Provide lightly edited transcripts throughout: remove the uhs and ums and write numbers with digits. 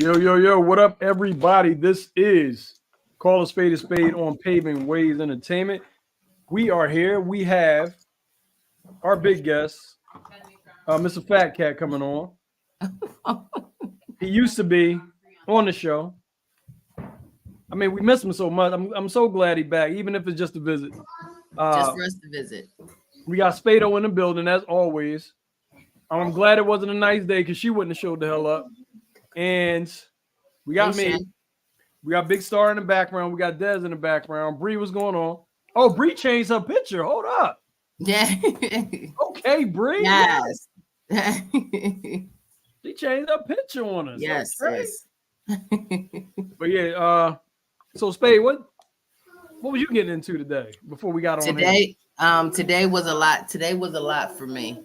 Yo, yo, yo, what up, everybody? This is Call a Spade on Paving Ways Entertainment. We are here. We have our big guest, Mr. Fat Cat, coming on. He used to be on the show. I mean, we miss him so much. I'm so glad he's back, even if it's just a visit. Just Uh, for us to visit. we got Spado in the building, as always. I'm glad it wasn't a nice day because she wouldn't have showed the hell up. And we got Hey, me. Shay. We got Big Star in the background. We got Dez in the background. Bree, what's going on? Oh, Bree changed her picture. Hold up. Yeah. Okay, Bree. Yes. She changed her picture on us. Yes. Okay. Yes. But yeah, so Spade, what was you getting into today before we got on here? Today was a lot. Today was a lot for me.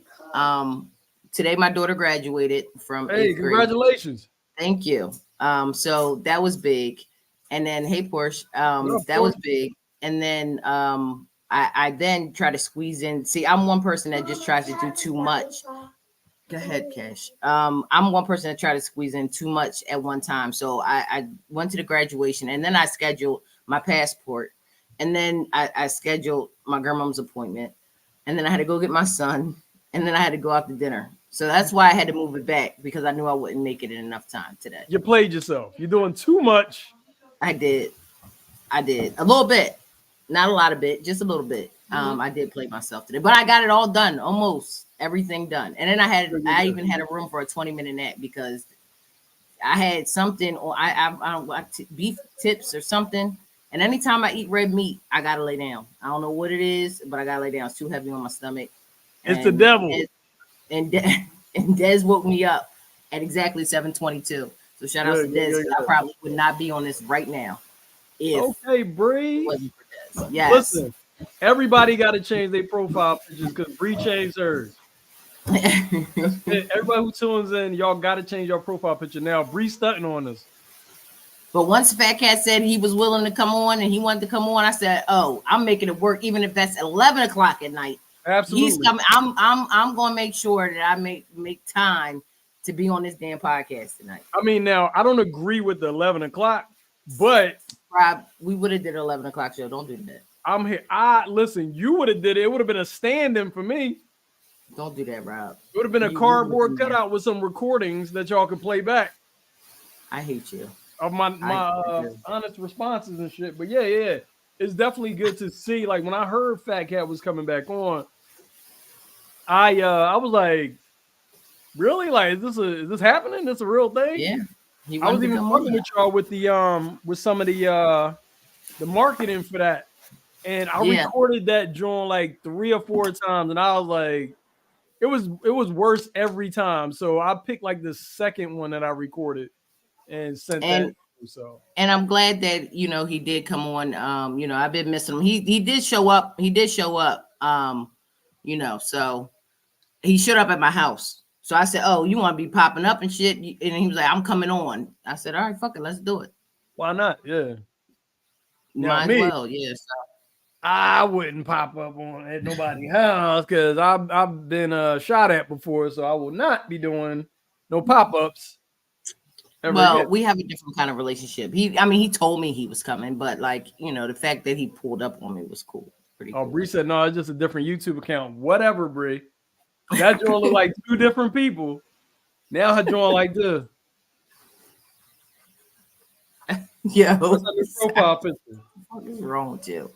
Today my daughter graduated from Hey, 8th grade. congratulations. Thank you. So that was big. And then hey Porsche, What up, that was Porsche? big. And then I then try to squeeze in. See, I'm one person that just tries to do too much. Go ahead, Cash. I'm one person that try to squeeze in too much at one time. So I went to the graduation and then I scheduled my passport. And then I scheduled my grandmom's appointment. And then I had to go get my son. And then I had to go out to dinner. So that's why I had to move it back because I knew I wouldn't make it in enough time today. You played yourself. You're doing too much. I did. A little bit. Not a lot of bit, just a little bit. I did play myself today, but I got it all done, almost everything done. And then I even had a room for a 20-minute nap because I had something, or I don't know, beef tips or something. And anytime I eat red meat, I gotta lay down. I don't know what it is, but I gotta lay down. It's too heavy on my stomach. It's the devil. And Dez woke me up at exactly 7:22. So shout out to Dez. Good. I probably would not be on this right now if Okay, Bree. it wasn't for Dez. Yes. Listen, everybody got to change their profile pictures because Bree changed hers. Everybody who tunes in, y'all got to change your profile picture now. Bree stunting on us. But once Fat Cat said he was willing to come on and he wanted to come on, I said, "Oh, I'm making it work, even if that's 11 o'clock at night." Absolutely. He's coming. I'm going to make sure that I make time to be on this damn podcast tonight. I mean, now I don't agree with the 11 o'clock, but Rob, we would have did 11 o'clock show. Don't do that. I'm here. Listen, you would have did it. It would have been a stand-in for me. Don't do that, Rob. It would have been a cardboard cutout with some recordings that y'all could play back I hate you. of my honest responses and shit. But yeah, it's definitely good to see. Like when I heard Fat Cat was coming back on, I was like, really? Like, is this happening? This a real thing? Yeah. I was even talking with y'all with the with some of the marketing for that. And I recorded that joint like 3 or 4 times, and I was like, it was worse every time. So I picked like the second one that I recorded and sent that. So and I'm glad that he did come on. I've been missing him. He did show up. So he showed up at my house. So I said, "Oh, you want to be popping up and shit?" And he was like, "I'm coming on." I said, "All right, fuck it, let's do it." Why not? Yeah. Might as well, yeah. So. I wouldn't pop up at nobody's house because I've been shot at before, so I will not be doing no pop-ups. Well, we have a different kind of relationship. He told me he was coming, but the fact that he pulled up on me was cool. Pretty cool. Bree said, no, it's just a different YouTube account. Whatever, Bree. That joint look like 2 different people. Now her joint like this. Yo, what's on your profile picture? What is wrong with you?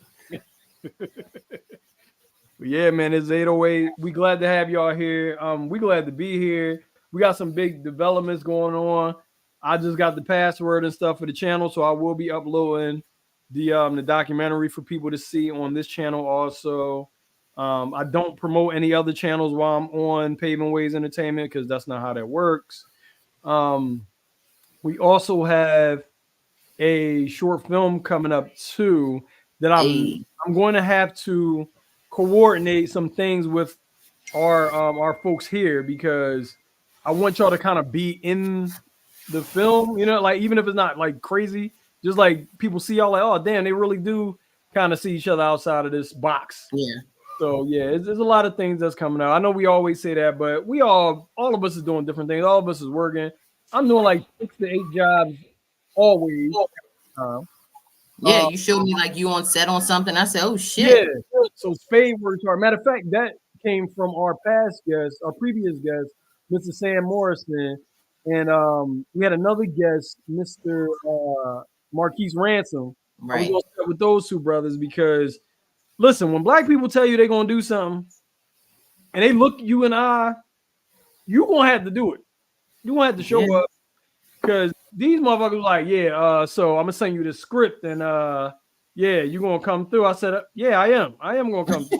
Yeah, man, it's 808. We glad to have y'all here. We glad to be here. We got some big developments going on. I just got the password and stuff for the channel, so I will be uploading the documentary for people to see on this channel also. I don't promote any other channels while I'm on Paving Ways Entertainment because that's not how that works. We also have a short film coming up too that I'm going to have to coordinate some things with our folks here because I want y'all to kind of be in the film, like even if it's not like crazy, just like people see y'all like, oh damn, they really do kind of see each other outside of this box. Yeah. So yeah, there's a lot of things that's coming out. I know we always say that, but all of us is doing different things. All of us is working. I'm doing like 6 to 8 jobs always. Yeah, Uh, you showed me like you on set on something. I said, oh yeah. shit. So spade works hard. Matter of fact, that came from our past guest, our previous guest, Mr. Sam Morrison, and we had another guest, Mr. Marquise Ransom. I was Right. going to start with those two brothers because listen, when black people tell you they're gonna do something and they look you in the eye, you gonna have to do it. You gonna have to Yeah. show up because these motherfuckers like, yeah, so I'm gonna send you the script and yeah, you gonna come through. I said, yeah, I am. I am gonna come through.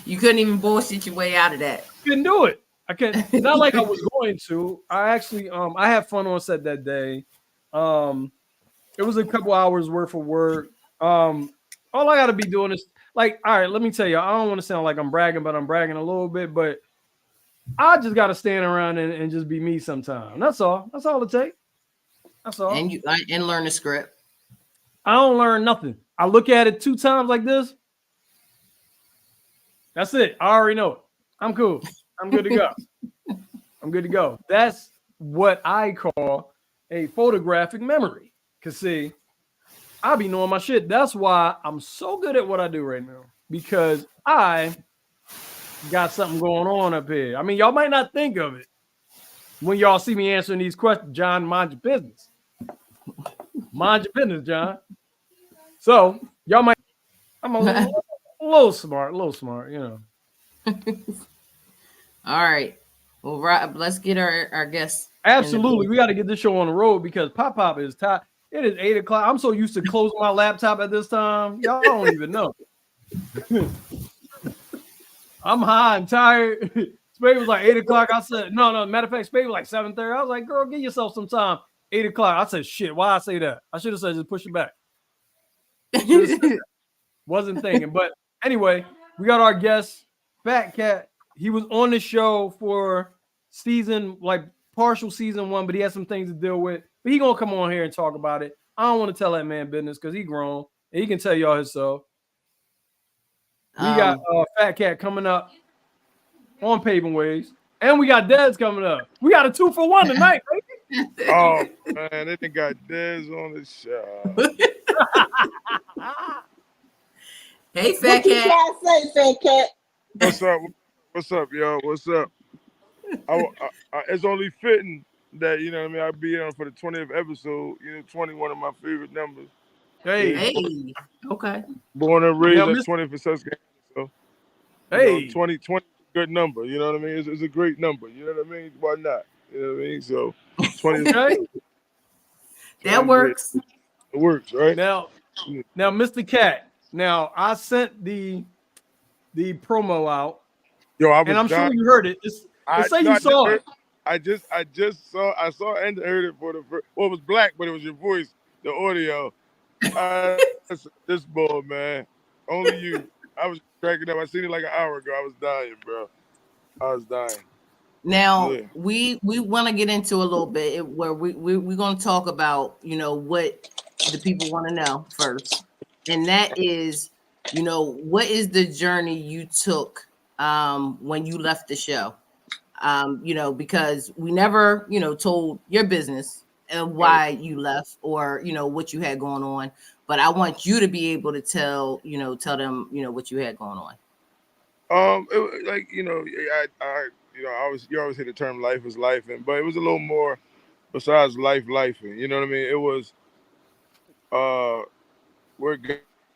You couldn't even bullshit your way out of that. Couldn't do it. I can not like I was going to. I actually I had fun on set that day. It was a couple hours worth of work. All I gotta be doing is like, all right, let me tell you, I don't want to sound like I'm bragging, but I'm bragging a little bit, but I just gotta stand around and just be me sometime. That's all. That's all it takes. That's all. And you and learn the script. I don't learn nothing. I look at it 2 times like this. That's it. I already know it. I'm cool. I'm good to go. I'm good to go. That's what I call a photographic memory. Cause see, I be knowing my shit. That's why I'm so good at what I do right now. Because I got something going on up here. I mean, y'all might not think of it when y'all see me answering these questions. John, mind your business. Mind your business, John. So y'all might. I'm a little smart, you know. All right. Well, right, let's get our guests. Absolutely, we got to get this show on the road because Pop Pop is tired. It is 8 o'clock. I'm so used to closing my laptop at this time. Y'all don't even know. I'm high and tired. Spade was like 8 o'clock. I said, no. Matter of fact, Spade was like 7:30. I was like, girl, give yourself some time. 8 o'clock. I said, shit, why I say that? I should have said just push it back. Wasn't thinking. But anyway, we got our guest, Fat Cat. He was on the show for season, like partial season 1, but he had some things to deal with. But he gonna come on here and talk about it. I don't want to tell that man business because he grown and he can tell y'all himself. We got Fat Cat coming up on Paving Ways, and we got Dez coming up. We got a 2-for-1 tonight, baby. Oh man, they done got Dez on the show. Hey, Fat Cat. What you say, Fat Cat? What's up? What's up, y'all? What's up? It's only fitting that, you know what I mean, I'll be on for the 20th episode. You know, 21 of my favorite numbers. Hey. Okay. Born and raised at 20 for Susquehanna. So, hey, 20 is a good number. You know what I mean? It's a great number. You know what I mean? Why not? You know what I mean? So 20 okay. That works. It works, right? Now, Mr. Cat. Now, I sent the promo out. Yo, and I'm sure you heard it. Say you saw it. I saw and heard it for the first. Well, it was black, but it was your voice, the audio. This boy, man, only you. I was cracking up. I seen it like an hour ago. I was dying, bro. I was dying. Now we want to get into a little bit where we're going to talk about, you know, what the people want to know first, and that is, you know, what is the journey you took when you left the show? You know, because we never, you know, told your business and why you left or, you know, what you had going on. But I want you to be able to tell them, you know, what you had going on. It, like, you know, you always hear the term life is life, but it was a little more besides life, you know what I mean? It was where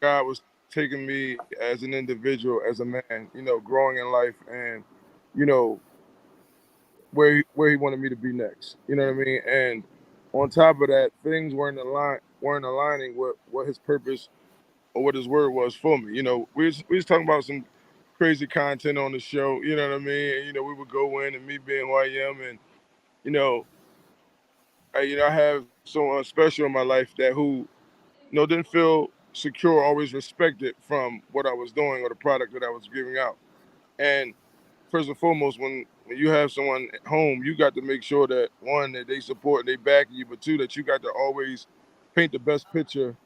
God was taking me as an individual, as a man, you know, growing in life, and you know where he wanted me to be next. You know what I mean? And on top of that, things weren't aligning with what his purpose or what his word was for me. You know, we was talking about some crazy content on the show. You know what I mean? And, you know, we would go in, and me being who I am, and you know, I have someone special in my life that who, you know, didn't feel secure, always respected from what I was doing or the product that I was giving out. And first and foremost, when you have someone at home, you got to make sure that one, that they support and they back you, but two, that you got to always paint the best picture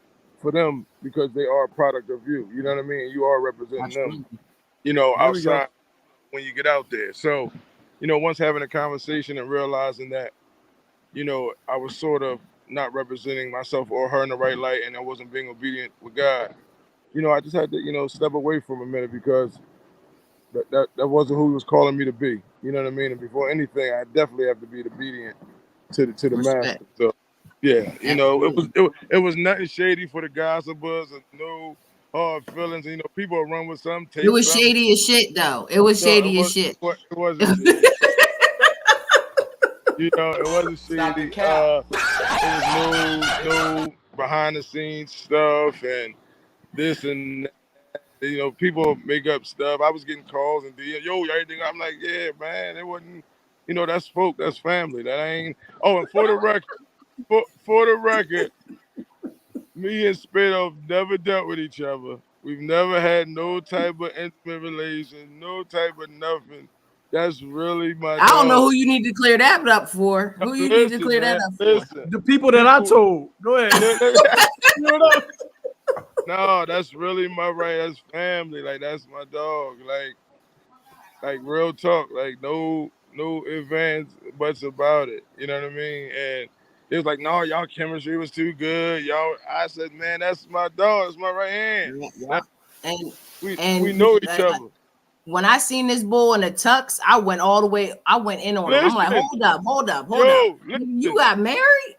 for them because they are a product of you. You know what I mean? You are representing them, you know, outside when you get out there. So, you know, once having a conversation and realizing that you know, I was sort of not representing myself or her in the right light, and I wasn't being obedient with God. You know, I just had to, you know, step away from a minute because that wasn't who he was calling me to be. You know what I mean? And before anything, I definitely have to be obedient to the Respect. master. So yeah, you know, Absolutely. it was nothing shady for the gossipers and no hard feelings. And, you know, people will run with some, It take was some. shady as shit, though. It was No, shady as shit. it wasn't shady. You know, it wasn't Stop the shady. cap. There was no behind the scenes stuff and this and that. You know, people make up stuff. I was getting calls and yo, everything. I'm like, yeah, man, it wasn't. You know, that's folk, that's family. That ain't. Oh, and for the record, me and Spado never dealt with each other. We've never had no type of intimate relation, no type of nothing. That's really my I don't know dog. who you need to clear that up for. Who you need to Listen, clear that man, up for? listen. The people that I told. Go ahead. Clear it up. No, that's really my right. That's family. Like that's my dog. Like real talk. Like no ifs buts about it. You know what I mean? And it was like, no, y'all chemistry was too good. Y'all, I said, man, that's my dog. It's my right hand. Yeah. And We know each other. when I seen this bull in the tux, I went all the way. I went in on him. I'm like, Listen, hold up. yo, You listen. got married?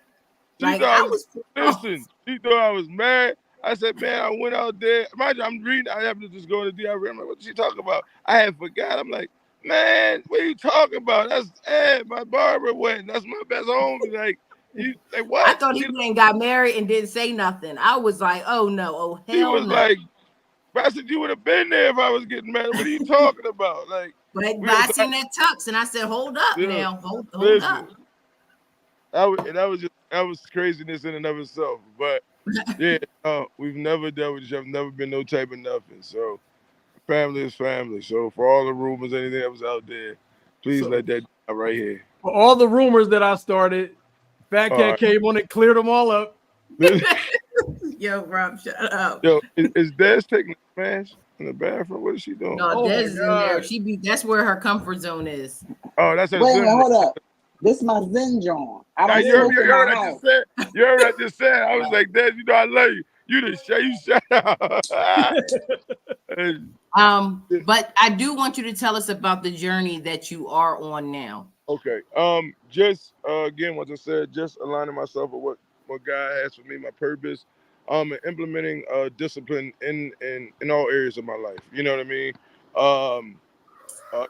She Like thought I I was, was. listen. She thought I was mad. I said, man, I went out there. Mind you, I'm reading. I happened to just go to the DRE. I'm like, what she talking about? I had forgot. I'm like, man, what are you talking about? That's my barber wedding. That's my best homie. Like, you like what? I thought he went and got married and didn't say nothing. I was like, oh no, oh He hell was no. like, I said, you would have been there if I was getting married. What are you talking about? Like, But I seen that tux and I said, hold up now, hold up. That was craziness in and of itself. But yeah, we've never dealt with each other, never been no type of nothing. So family is family. So for all the rumors, anything that was out there, please let that out right here. For all the rumors that I started, Fat Cat came on and cleared them all up. Yo, Rob, shut up. Yo, is Des taking a smash in the bathroom? What is she doing? No, Des is in there. That's where her comfort zone is. Oh, that's her. Wait a minute, hold up. This is my Zen John. I don't you heard what I just said? You heard what I just said? I was like, Des, you know I love you. You shut up. But I do want you to tell us about the journey that you are on now. Okay. Just again, what I said, just aligning myself with what God has for me, my purpose, and implementing discipline in all areas of my life. You know what I mean?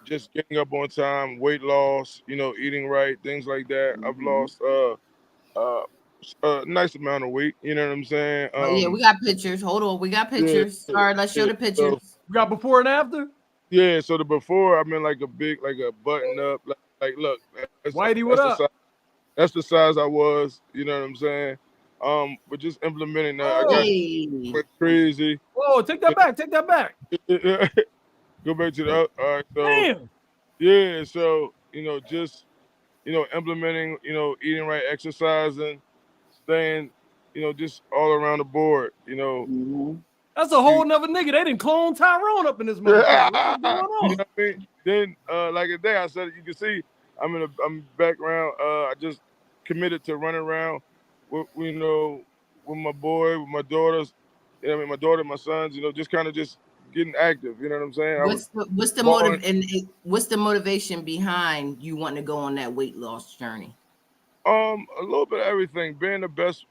Just getting up on time, weight loss, you know, eating right, things like that. I've lost a nice amount of weight. You know what I'm saying? Yeah, we got pictures. Hold on, we got pictures. Yeah, All right, let's show the pictures. So, We got before and after. Yeah, so the before I'm in like a button up, like look, Whitey, what up? That's the size I was. You know what I'm saying? But just implementing that, I got crazy. Whoa, take that back. Take that back. Go back to the all right. So damn. Yeah, so you know, just implementing, eating right, exercising, staying, just all around the board, That's a whole nother nigga. They didn't clone Tyrone up in this motherfucker. What's going on? You know what I mean? Then like a day I said, you can see I'm background. I just committed to running around with with my boy, with my daughters, my daughter, my sons, just kind of just getting active. You know what I'm saying? What's the motivation behind you wanting to go on that weight loss journey? A little bit of everything. Being the best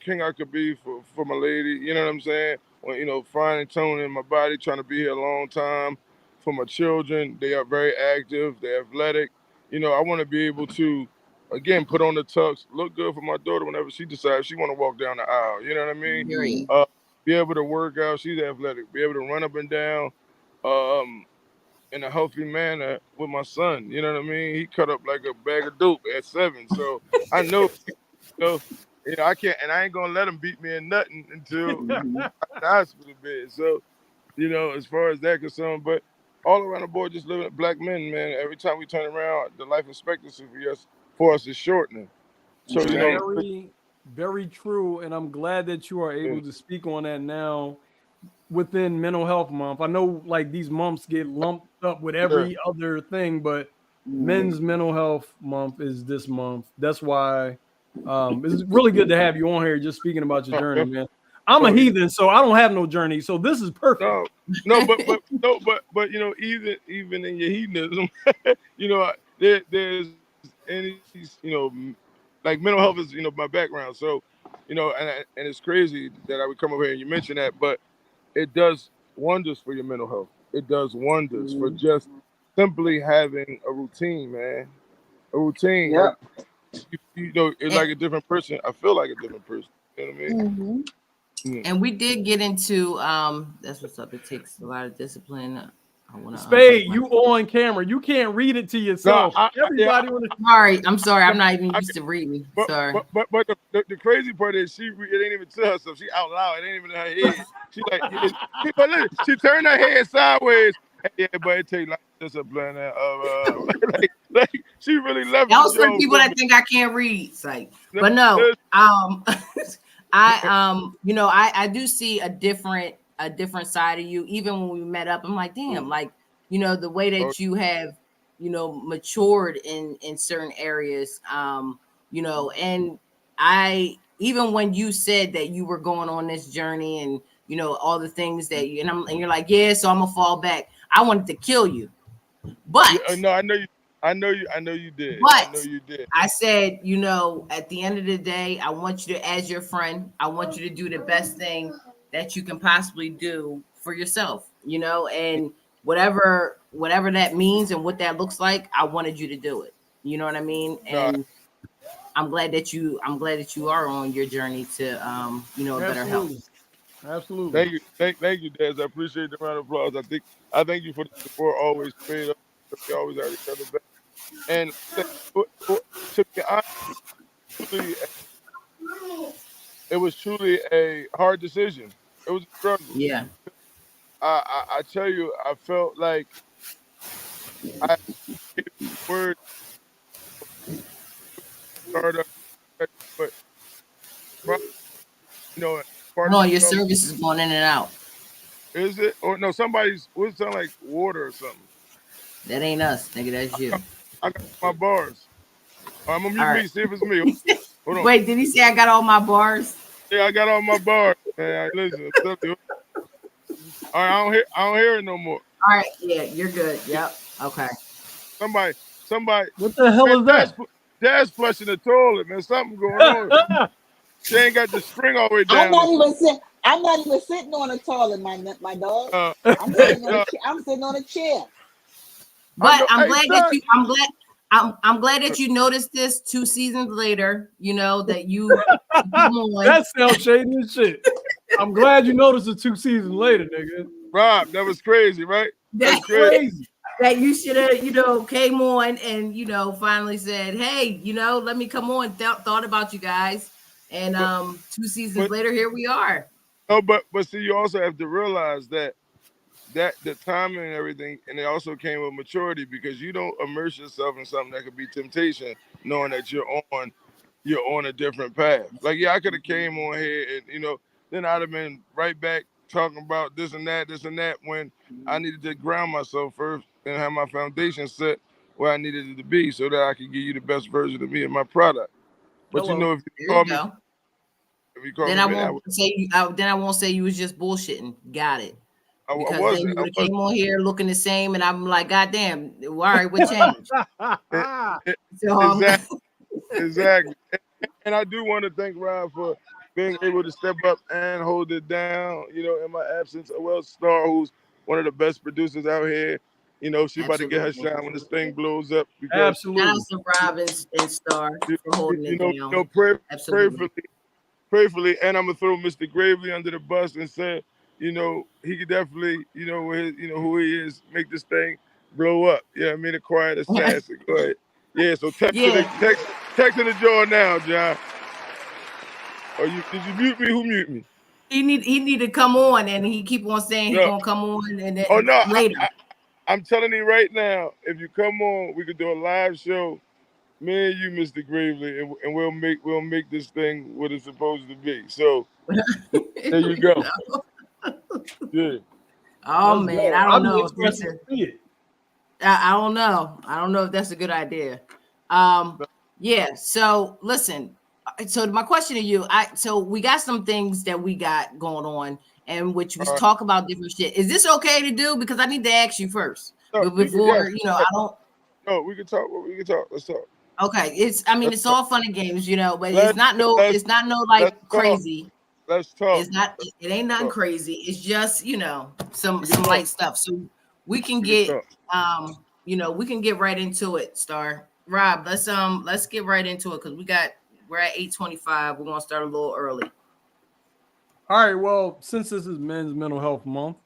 king I could be for my lady. You know what I'm saying? When finding tone in my body, trying to be here a long time. For my children, they are very active. They're athletic. I want to be able to, again, put on the tux, look good for my daughter whenever she decides she want to walk down the aisle. You know what I mean? Be able to work out. She's athletic. Be able to run up and down in a healthy manner with my son. You know what I mean? He cut up like a bag of dope at 7. So I know, I can't, and I ain't going to let him beat me in nothing until the hospital bed. So, as far as that concerned, but all around the board, just living black men, man. Every time we turn around, the life expectancy for us is shortening. So, very, very true. And I'm glad that you are able to speak on that now within Mental Health Month. I know like these months get lumped up with every other thing, but Men's Mental Health Month is this month. That's why it's really good to have you on here just speaking about your journey, man. I'm a heathen, so I don't have no journey. So this is perfect. But you know, even in your hedonism, you know, there's any, you know, like mental health is, you know, my background. So, you know, and it's crazy that I would come over here and you mention that, but it does wonders for your mental health. It does wonders for just simply having a routine, man. A routine. Yep. Like, you know, it's like a different person. I feel like a different person. You know what I mean? And we did get into that's what's up. It takes a lot of discipline. I want to Spade, you on camera. You can't read it to yourself. No, I'm sorry. I'm not even used to reading. Sorry. But the crazy part is it ain't even to herself. She out loud. It ain't even in her head. She like, but look, she turned her head sideways. Yeah, but it takes like discipline. Like she really left. That was for people that think I can't read. It's like, but no, you know, I do see a different side of you. Even when we met up, I'm like, damn, like, you know, the way that you have, you know, matured in certain areas, you know, and even when you said that you were going on this journey and, you know, all the things that you, and you're like, yeah, so I'm gonna fall back. I wanted to kill you, but no, I know you did. But I know you did. I said, you know, at the end of the day, I want you to, as your friend, I want you to do the best thing that you can possibly do for yourself, you know, and whatever that means and what that looks like, I wanted you to do it. You know what I mean? And I'm glad that you are on your journey to you know, better health. Absolutely. Thank you, Des. I appreciate the round of applause. I thank you for the support. Always paid up. We always had each other back. And to be honest, it was truly a hard decision. It was a struggle. Yeah. I tell you, I felt like I gave the word started, but you know, No, your service is going in and out. Is it? Or no, what sound like water or something? That ain't us, nigga. That's you. I got my bars. I'm gonna mute me, see if it's me. Hold on. Wait, did he say I got all my bars? Yeah, I got all my bars. Man, listen. All right, I don't hear it no more. All right, yeah, you're good. Yep. Okay. Somebody. What the hell is that? Dad's flushing the toilet, man. Something going on. She ain't got the spring all the way down. I'm not even sitting on a toilet, my dog. I'm sitting on a chair. But I'm glad that you noticed this 2 seasons later. You know that you. That sounds shady as shit. I'm glad you noticed it 2 seasons later, nigga. Rob, that was crazy, right? That's crazy. That you should have, you know, came on and, you know, finally said, hey, you know, let me come on. Thought about you guys, and 2 seasons later, here we are. No, but see, you also have to realize that the timing and everything, and it also came with maturity, because you don't immerse yourself in something that could be temptation, knowing that you're on a different path. Like, yeah, I could have came on here and, you know, then I'd have been right back talking about this and that when I needed to ground myself first and have my foundation set where I needed it to be, so that I could give you the best version of me and my product. But you know, if you call me, then I won't say you was just bullshitting. Got it. Because then you would have came on here looking the same, and I'm like, God damn, all right, what changed? Exactly. And I do want to thank Rob for being able to step up and hold it down, you know, in my absence. Well, Star, who's one of the best producers out here, you know, she about to get her shine when this thing blows up. Absolutely. Shout out to Rob and Star for holding it down. You know, prayerfully, and I'm gonna throw Mr. Gravely under the bus and say, you know, he could definitely, you know, with his, you know, who he is, make this thing blow up. Yeah, I mean, a quiet assassin. Go ahead. Yeah, so text to the jaw now, John. Did you mute me? Who mute me? He need to come on, and he keep on saying he's gonna come on, and then later. I'm telling you right now, if you come on, we could do a live show, me and you, Mr. Gravely, and we'll make this thing what it's supposed to be. So there you go. Yeah. Oh man, I don't know. I don't know. I don't know if that's a good idea. Yeah. So listen. So my question to you, so we got some things that we got going on, and which we talk about different shit. Is this okay to do? Because I need to ask you first, but before I don't. No, we can talk. We can talk. Let's talk. Okay, it's all fun and games, but it's not no like crazy. Let's talk. It's not. It ain't nothing crazy. It's just some light stuff. So we can get we can get right into it. Star Rob, let's get right into it because we're at 8:25. We're gonna start a little early. All right. Well, since this is Men's Mental Health Month,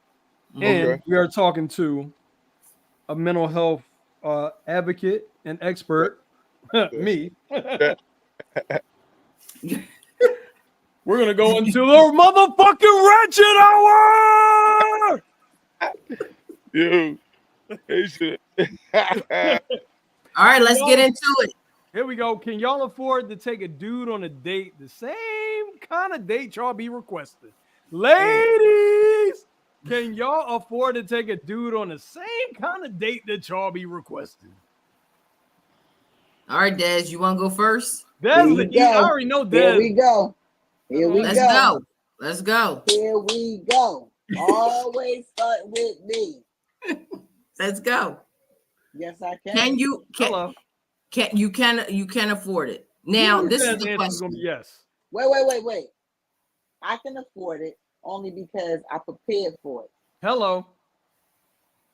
and we are talking to a mental health advocate and expert, me. We're gonna go into the motherfucking ratchet hour. All right, let's get into it. Here we go. Can y'all afford to take a dude on a date, the same kind of date y'all be requesting? Ladies, can y'all afford to take a dude on the same kind of date that y'all be requesting? All right, Des, you want to go first? I already know Des. Here we go. Let's go. Here we go. Always start with me. Let's go. Yes, I can. You can afford it. Now, this is the question. Yes. Wait. I can afford it only because I prepared for it. Hello.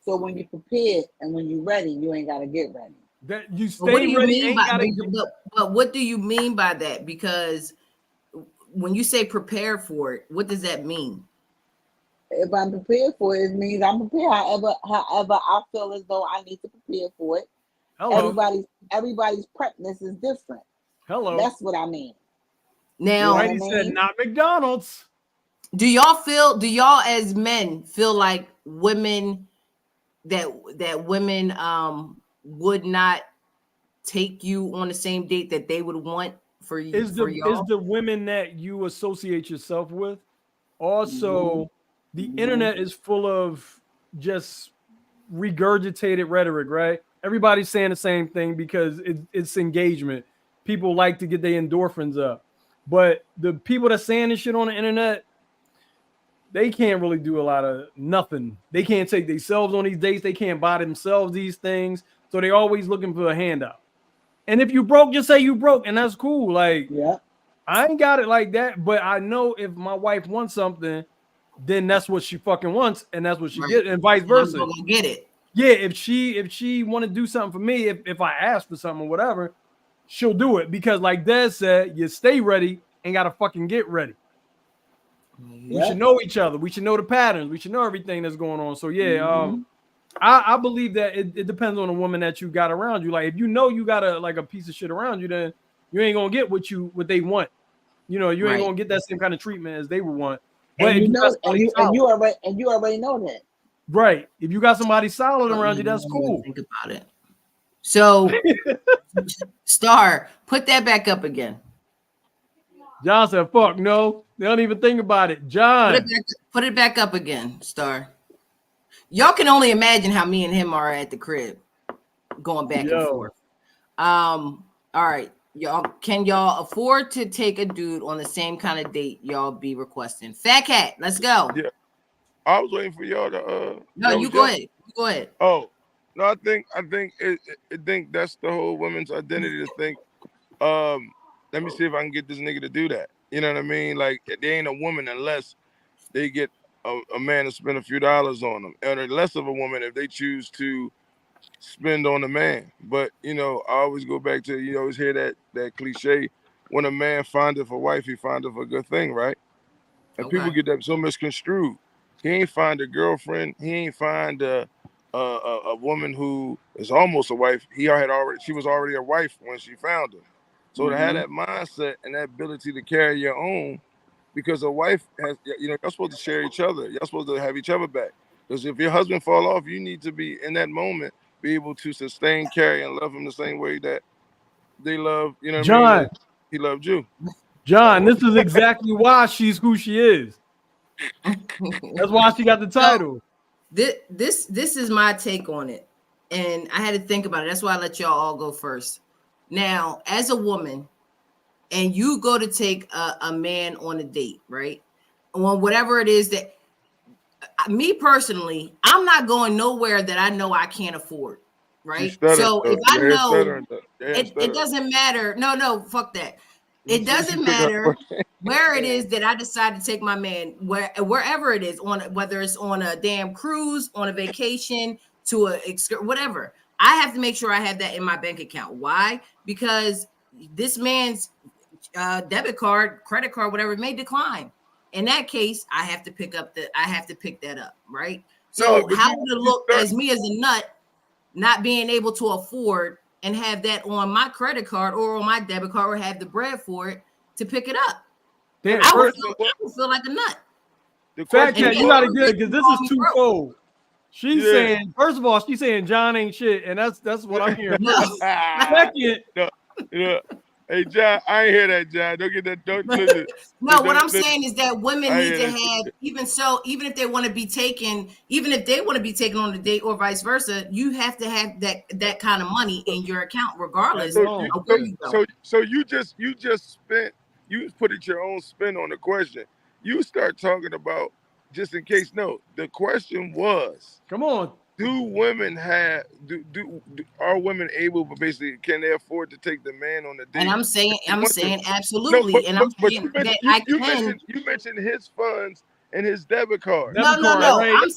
So when you prepared and when you're ready, you ain't gotta get ready. That you stay ready. But what do you mean by that? Because when you say prepare for it, what does that mean? If I'm prepared for it, it means I'm prepared. However, I feel as though I need to prepare for it. Hello. Everybody's prepness is different. Hello. That's what I mean. Now, Whitey said not McDonald's. Do y'all as men feel like women that women would not take you on the same date that they would want for you? Is the women that you associate yourself with? Also, the internet is full of just regurgitated rhetoric, right? Everybody's saying the same thing because it's engagement. People like to get their endorphins up. But the people that's saying this shit on the internet, they can't really do a lot of nothing. They can't take themselves on these dates. They can't buy themselves these things. So they're always looking for a handout. And if you broke, just say you broke, and that's cool. Like, I ain't got it like that. But I know if my wife wants something, then that's what she fucking wants, and that's what she gets, and vice versa. Get it. Yeah, if she want to do something for me, if I ask for something or whatever, she'll do it because, like Des said, you stay ready and gotta fucking get ready. We should know each other. We should know the patterns. We should know everything that's going on. So I believe that it depends on the woman that you got around you. Like if you know you got a piece of shit around you, then you ain't gonna get what they want. You ain't gonna get that same kind of treatment as they would want. But and you already know that. Right. If you got somebody solid around you, that's cool. Think about it. So, Star, put that back up again. John said, fuck no. They don't even think about it. John. Put it back up again, Star. Y'all can only imagine how me and him are at the crib going back and forth. All right. Can y'all afford to take a dude on the same kind of date y'all be requesting? Fat Cat, let's go. Yeah. I was waiting for y'all to No, you go ahead. You go ahead. Oh, no, I think that's the whole women's identity to think, let me see if I can get this nigga to do that. You know what I mean? Like they ain't a woman unless they get a man to spend a few dollars on them, and less of a woman if they choose to spend on the man. But I always go back to you always hear that cliche: when a man findeth a wife, he findeth a good thing, right? And people get that so misconstrued. He ain't find a girlfriend. He ain't find a woman who is almost a wife. She was already a wife when she found her. So to have that mindset and that ability to carry your own, because a wife has, you're supposed to share each other. You're supposed to have each other back. Because if your husband fall off, you need to be in that moment, be able to sustain, carry, and love him the same way that they love, John. I mean? He loved you. John, this is exactly why she's who she is. That's why she got the title. This is my take on it. and I had to think about it. That's why I let y'all all go first. Now, as a woman, and you go to take a man on a date, right? On whatever it is that, me personally, I'm not going nowhere that I know I can't afford, right? So if I know, it doesn't matter. No, fuck that. It doesn't matter where it is that I decide to take my man, wherever it is, on whether it's on a damn cruise, on a vacation, to whatever. I have to make sure I have that in my bank account. Why? Because this man's debit card, credit card, whatever, may decline. In that case, I have to pick that up, right? So how would it look as me as a nut not being able to afford and have that on my credit card or on my debit card, or have the bread for it to pick it up? Damn, I would feel like a nut. Fat Cat, you gotta get it, because this is twofold. She's saying, first of all, she's saying John ain't shit, and that's what I'm hearing. Second, hey John, I ain't hear that, John. Don't get that. Don't listen. No, what I'm saying is that women need to have, even if they want to be taken, even if they want to be taken on a date or vice versa, you have to have that kind of money in your account, regardless of where you go. So you just put it your own spin on the question. You start talking about, just in case. No, the question was, come on. Do women are women able, but basically, can they afford to take the man on a date? And I'm saying absolutely. No, and I'm saying that I can. You mentioned his funds and his debit card. No. Right? I'm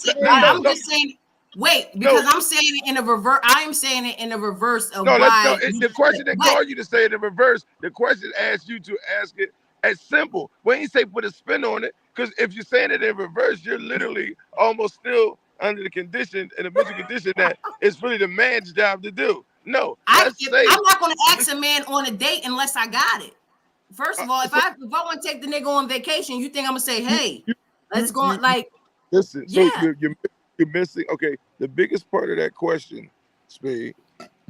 just saying. Wait, because I'm saying it in a reverse. I am saying it in the reverse of why. The question didn't call you to say it in reverse. The question asked you to ask it as simple. When you say put a spin on it, because if you're saying it in reverse, you're literally almost still under the condition, in a mental condition, that it's really the man's job to do. No, I'm not going to ask a man on a date unless I got it. First of all, if I want to take the nigga on vacation, you think I'm gonna say, hey, let's go on, like, listen, yeah. So you're missing. Okay, the biggest part of that question, Speed,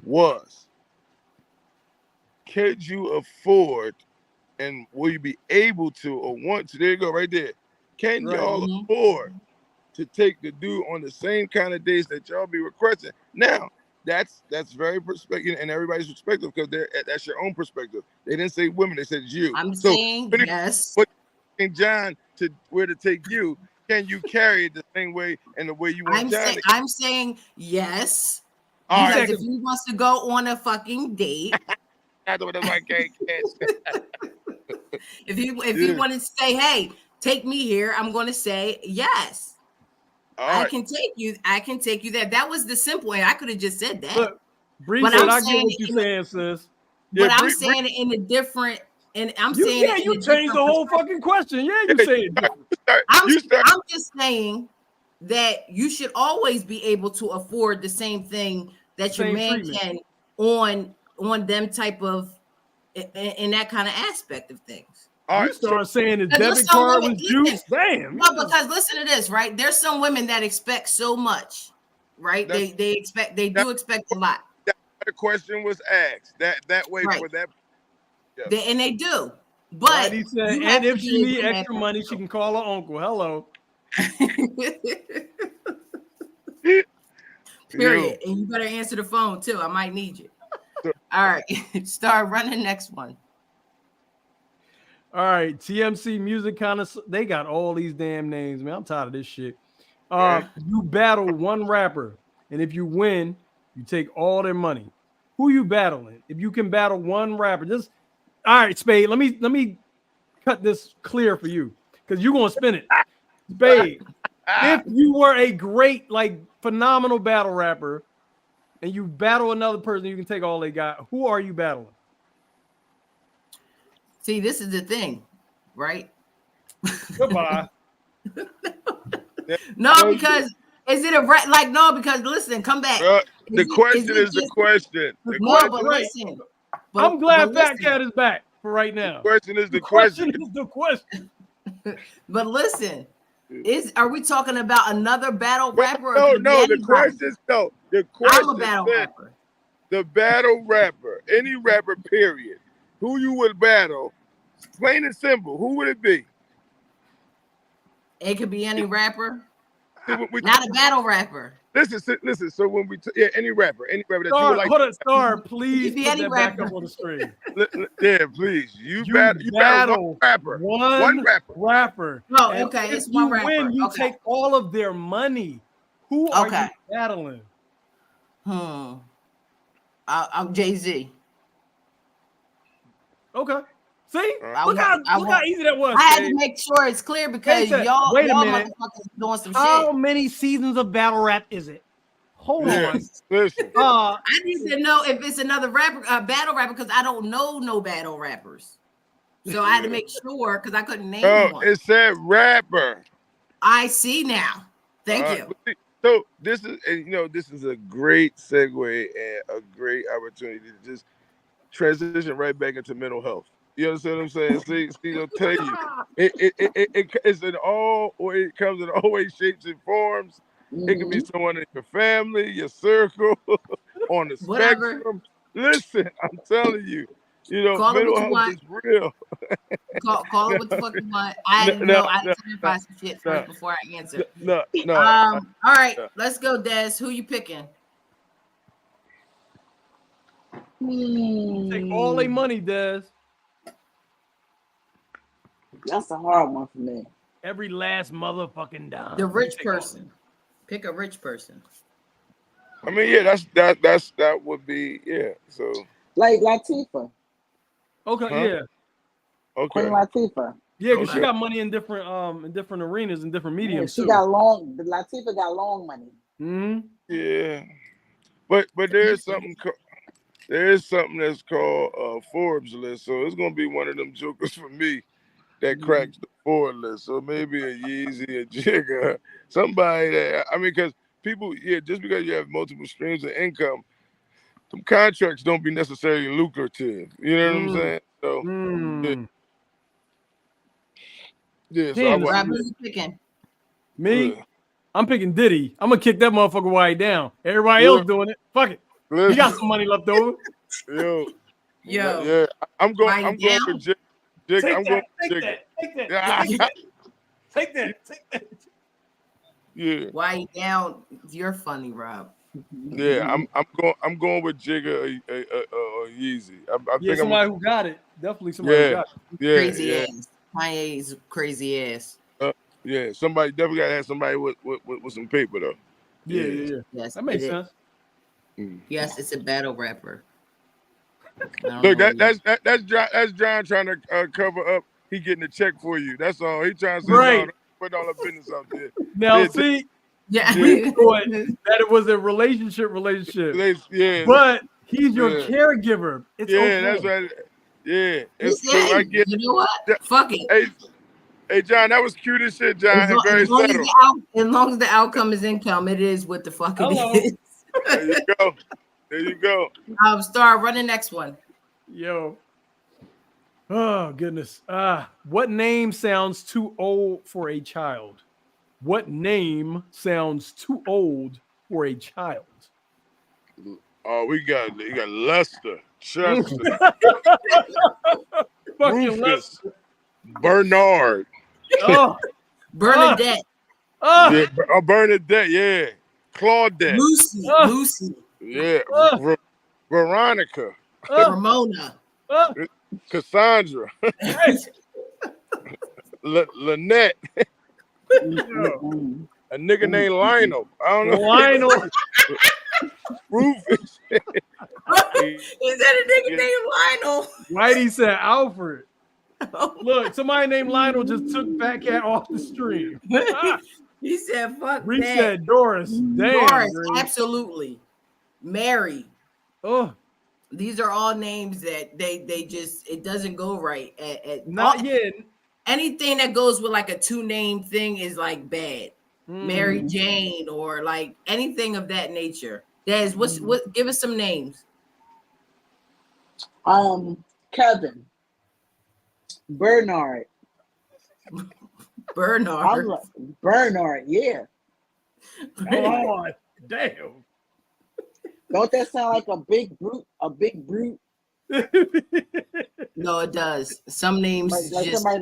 was, could you afford, and will you be able to, or want to? There you go, right there. Can y'all afford to take the dude on the same kind of days that y'all be requesting? Now, that's very perspective, and everybody's perspective, because that's your own perspective. They didn't say women, they said you. I'm saying yes. But John, to where to take you, can you carry it the same way and the way you want John? I'm saying yes. Because if he wants to go on a fucking date, if he wanted to say, hey, take me here, I'm going to say yes. I can take you there. That was the simple way. I could have just said that. Look, Bree said, I get what you're saying, sis. But I'm saying it in a different, and I'm saying it. You changed the whole fucking question. Yeah, you say it different. I'm just saying that you should always be able to afford the same thing that your man can on them type of, in that kind of aspect of things. You start saying the debit card was juice. Damn. No, because listen to this, right? There's some women that expect so much, right? They do expect a lot. The question was asked that way, right. For that. Yeah. And they do. But he said, and if she need extra money, she can call her uncle. Hello. Period. And you better answer the phone too. I might need you. All right. Start running next one. All right, TMC Music Connoisseur. They got all these damn names, man. I'm tired of this shit. You battle one rapper, and if you win, you take all their money. Who you battling? If you can battle one rapper, all right, Spade. Let me cut this clear for you, because you're gonna spin it. Spade, if you were a great, like, phenomenal battle rapper, and you battle another person, you can take all they got. Who are you battling? See, this is the thing, right? Goodbye. No, because is it because listen, come back. The question is the question. But listen. I'm glad Fat Cat is back for right now. The question is the question. Is the question. But listen, are we talking about another battle rapper? No. The question. I'm a battle rapper. The battle rapper, any rapper, period. Who you would battle? Plain and simple. Who would it be? It could be any rapper. Not a battle rapper. listen. So when we any rapper that you Star, would like, hold on, Star, please Be put any that back rapper. up on the screen. yeah, please. You You battle one rapper. rapper. Oh, And okay, if it's one you rapper. win, you Okay. take all of their money. Who are Okay. you battling? I'm Jay-Z. Okay. See? I Look want- how easy that was. I had Dave. to make sure it's clear because Wait a y'all minute. motherfuckers doing some How shit. many seasons of battle rap is it? Hold on. Listen. I need to know if it's another rapper, battle rapper, because I don't know no battle rappers. So I had to make sure because I couldn't name one. It said rapper. I see now. Thank you. So this is a great segue and a great opportunity to just transition right back into mental health. You understand what I'm saying? See, they'll tell you it's in all, or it comes in all ways, shapes, and forms. It can be someone in your family, your circle, on the spectrum. Listen, I'm telling you, call mental health is real. Call it what the fuck you want. I didn't know. I had to clarify some shit first before I answer. No. All right, let's go, Des. Who you picking? Take all their money, Des. That's a hard one for me. Every last motherfucking dime. The rich person. Pick a rich person. I mean, yeah, that would be, yeah. So like Latifah. Okay, yeah. Okay. Queen Latifah. Yeah, because she got money in different arenas and different mediums. She got Latifah got long money. Mm-hmm. Yeah, but there's something that's called Forbes list, so it's gonna be one of them jokers for me that cracks the Forbes list. So maybe a Yeezy, a Jigga, somebody that because people, just because you have multiple streams of income, some contracts don't be necessarily lucrative. You know what I'm saying? So yeah. So Rob, who you picking? Me? I'm picking Diddy. I'm gonna kick that motherfucker while down. Everybody else doing it. Fuck it. He got some money left over. Yo. Yeah. I'm going with Jigga. Take that. Yeah. Why you down? You're funny, Rob. Yeah, I'm going with Jigga or Yeezy. I think somebody who got it. Definitely somebody who got it. Crazy ass. Kanye's crazy ass. Yeah, somebody definitely gotta have somebody with some paper though. Yeah. Yes, that makes sense. Yes, it's a battle rapper. Look, that's John trying to cover up. He getting a check for you. That's all. He trying to say, no, put all the business out there. Now, see, we thought that it was a relationship. Yeah, but he's your caregiver. It's okay. That's right. Yeah, you know what? Fuck it. Hey, John, that was cute as shit, John. As long as the outcome is income, it is what the fuck it is. There you go. Star, run the next one. Yo. Oh, goodness. What name sounds too old for a child? What name sounds too old for a child? Oh, you got Lester, Chester, Rufus, Bernard. Bernadette. Bernadette, yeah. Claudette. Lucy. Yeah. Veronica. Ramona. Cassandra. Lynette. A nigga named Lionel. I don't know. Lionel. Rufus. Is that a nigga named Lionel? Whitey said Alfred. Look, somebody named Lionel just took Fat Cat off the stream. He said, fuck Reese that. said Doris. Damn. Doris, absolutely. Mary. Oh. These are all names that they just, it doesn't go right. Not yet. Anything that goes with like a two-name thing is like bad. Mary Jane or like anything of that nature. Des, what? Give us some names. Kevin. Bernard, yeah. Oh, damn. Don't that sound like a big brute? No, it does. Some names like just somebody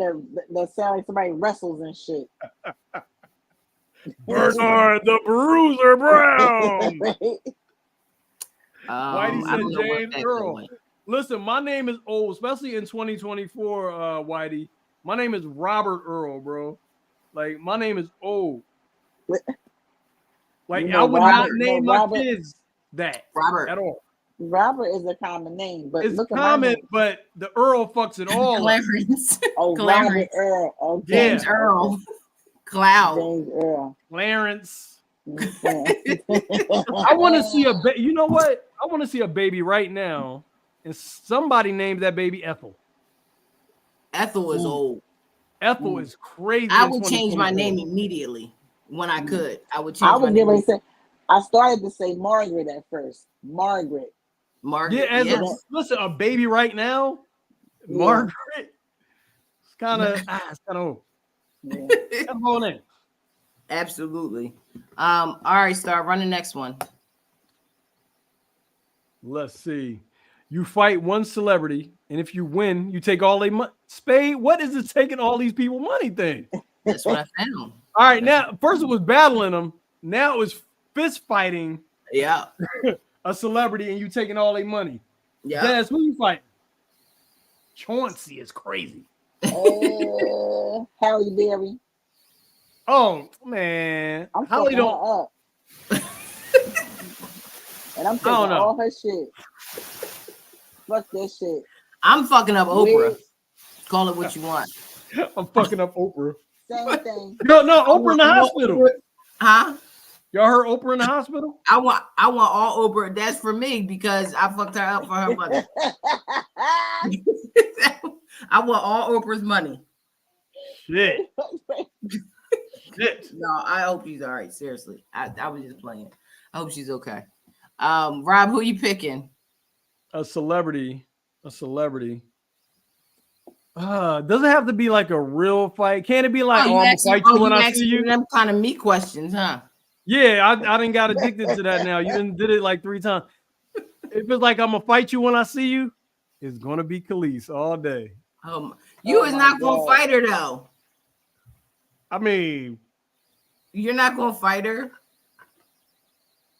that sound like somebody wrestles and shit. Bernard the Bruiser Brown. Whitey I don't said know what James that Earl. was. Listen, my name is old, especially in 2024, Whitey. My name is Robert Earl, bro. Like, my name is old. Like, You I know, would not Robert, name no, my Robert, kids that Robert. at all. Robert is a common name, but It's look at my common, name. but the Earl fucks it all up. Clarence. Oh, Clarence. Robert Earl. Okay. James Yeah. Earl. Cloud. James Earl. Clarence. Okay. I want to see you know what? I want to see a baby right now, and somebody named that baby Ethel. Ethel is old. Ethel is crazy. I in would change my 2024. name immediately when I could. I would change I my was name. going to say, I started to say Margaret at first. Margaret. Margaret. Yeah, Yes. listen, a baby right now, Yeah. Margaret. It's kind of old. Yeah. That's the whole name. Absolutely. All right, Star, run the next one. Let's see. You fight one celebrity, and if you win, you take all their money. Spade, what is it taking all these people money thing? That's what I found. All right, now first it was battling them. Now it was fist fighting Yeah. a celebrity, and you taking all their money. Yeah. That's who you fighting. Chauncey is crazy. Halle Berry. Oh man, I'm Holly fucking don't. her up. And I'm taking don't know. all her shit. Fuck that shit. I'm fucking up Oprah. Wig, Call it what you want. I'm fucking up Oprah. same thing. No, Oprah in the hospital. Huh? Y'all heard Oprah in the hospital? I want all Oprah. That's for me because I fucked her up for her money. I want all Oprah's money. Shit. Shit. No, I hope she's all right. Seriously. I was just playing. I hope she's okay. Rob, who you picking? A celebrity. Does it have to be like a real fight? Can't it be like, I'm gonna fight you when I see you? Them kind of me questions, huh? Yeah, I done got addicted to that now. You done did it like 3 times. If it's like I'm gonna fight you when I see you, it's gonna be Khalees all day. You is not gonna fight her though. I mean, You're not gonna fight her.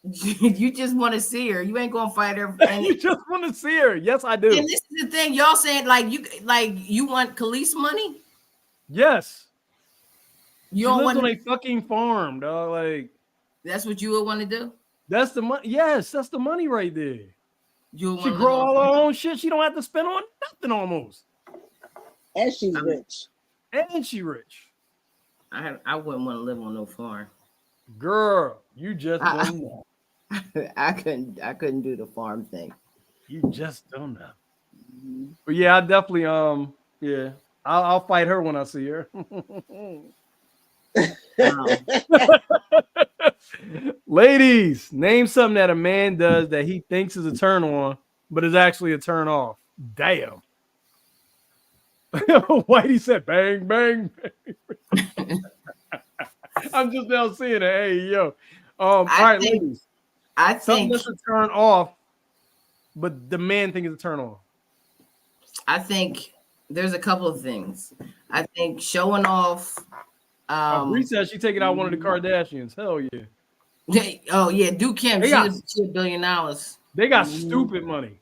You just want to see her. You ain't gonna fight her. And, you just want to see her. Yes, I do. and this is the thing, y'all saying like you want Khalees money. Yes. You She don't lives want. on a fucking farm, dog. Like, That's what you would want to do. that's the money. Yes, that's the money right there. You would She wanna grow live all on- her own shit. She don't have to spend on nothing almost. And she's rich. And she rich. I wouldn't want to live on no farm. Girl, you just don't know. I couldn't do the farm thing. You just don't know. But yeah, I definitely yeah. I'll fight her when I see her. Ladies, name something that a man does that he thinks is a turn on, but is actually a turn off. Damn. Whitey said bang, bang, bang. I'm just now seeing it. Hey, yo. All right, ladies. I Something think that's a turn off, but the man think is a turn on. I think there's a couple of things. I think showing off. Bree said she taking out one of the Kardashians. Hell yeah. Oh yeah, Duke Kim. She's $1 billion. They got stupid money.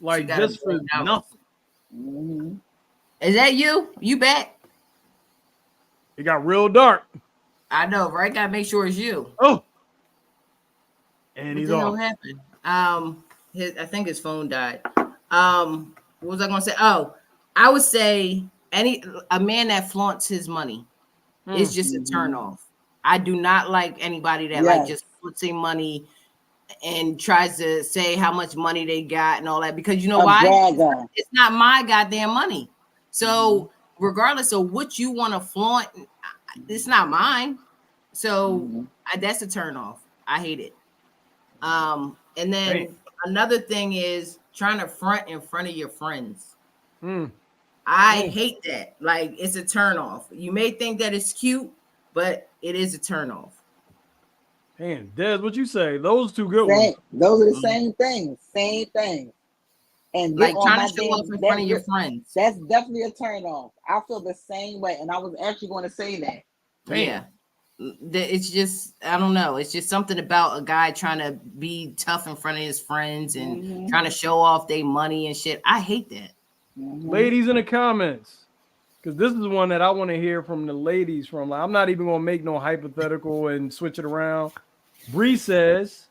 Like just for nothing. Mm-hmm. Is that you? You back? It got real dark. I know, right? Gotta make sure it's you. Oh. And he's What off. happened? I think his phone died. What was I gonna say? Oh, I would say a man that flaunts his money is just a turn off. I do not like anybody that like just flaunting money and tries to say how much money they got and all that, because you know why? It's not my goddamn money. So regardless of what you want to flaunt, it's not mine. So that's a turn off. I hate it. And then another thing is trying to front in front of your friends. I hate that. Like, it's a turn off. You may think that it's cute, but it is a turn off. Man, Des, what you say? Those two good ones. Those are the same things. Same thing. And like trying to show off in front of your friends. That's definitely a turn off. I feel the same way. And I was actually going to say that. Yeah. It's just, I don't know. It's just something about a guy trying to be tough in front of his friends and trying to show off their money and shit. I hate that. Ladies in the comments, because this is one that I want to hear from the ladies from. Like, I'm not even going to make no hypothetical and switch it around. Bree says,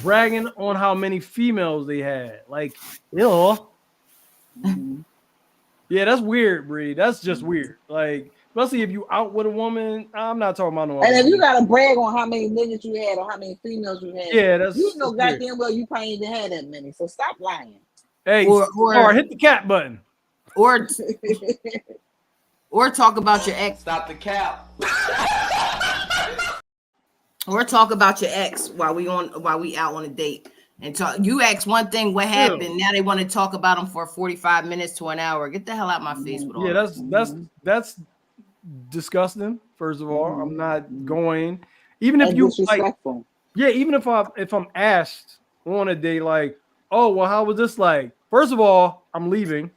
bragging on how many females they had. Like, ew. Yeah, that's weird, Bree. That's just weird. Like, especially if you out with a woman. I'm not talking about no. And if you gotta brag on how many niggas you had or how many females you had, yeah, that's you know that's goddamn well you probably even had that many. So stop lying. Hey, Or hit the cat button. Or talk about your ex. Stop the cap. Or talk about your ex while we out on a date. And talk. You ask one thing, what happened? Now they want to talk about them for 45 minutes to an hour. Get the hell out of my face with all that. That's disgusting. First of all, I'm not going. Even if you like, yeah, even if I'm asked on a date, like, oh well, how was this like? First of all, I'm leaving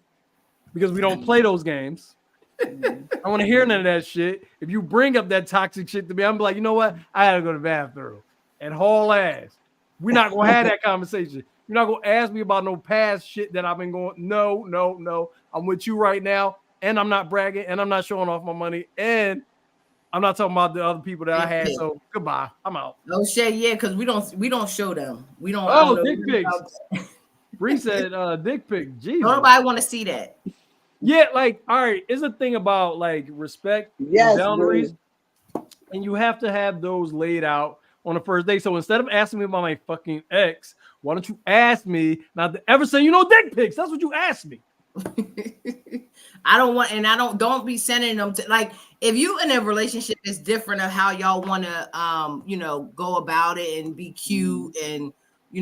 because we don't play those games. I want to hear none of that shit. If you bring up that toxic shit to me, I'm like, you know what? I gotta go to the bathroom and haul ass. We're not gonna have that conversation. You're not gonna ask me about no past shit that I've been going. No. I'm with you right now, and I'm not bragging, and I'm not showing off my money, and I'm not talking about the other people that I had. So goodbye. I'm out. Oh shit, yeah, because we don't show them. We don't. Oh, dick pics. Bree said, dick pic. Jesus. Nobody want to see that. Yeah, like, all right, it's a thing about like respect, and boundaries, and you have to have those laid out on the first date. So instead of asking me about my fucking ex, why don't you ask me not to ever say, dick pics? That's what you asked me. I don't be sending them to, like, if you in a relationship, it's different of how y'all want to go about it and be cute and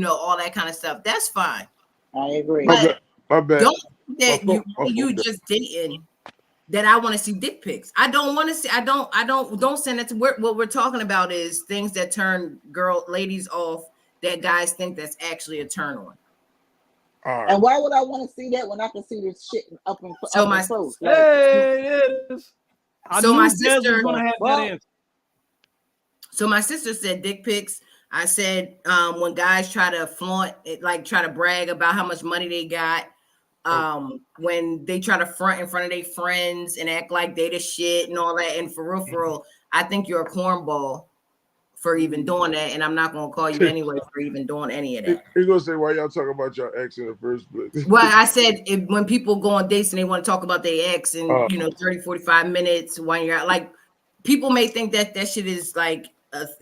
all that kind of stuff. That's fine. I agree. My bad. Don't that you just dating that I want to see dick pics. I don't want to see. Don't send it to what we're talking about is things that turn ladies off that guys think that's actually a turn on. Right. And why would I want to see that when I can see this shit up and close? Hey, it is. So my sister gonna have that answer. So my sister said dick pics. I said when guys try to flaunt it, like try to brag about how much money they got. When they try to front in front of their friends and act like they the shit and all that. And for real, I think you're a cornball for even doing that. And I'm not going to call you anyway for even doing any of that. He's going to say, why y'all talking about your ex in the first place? Well, I said when people go on dates and they want to talk about their ex and, 30, 45 minutes when you're out, like, people may think that shit is like,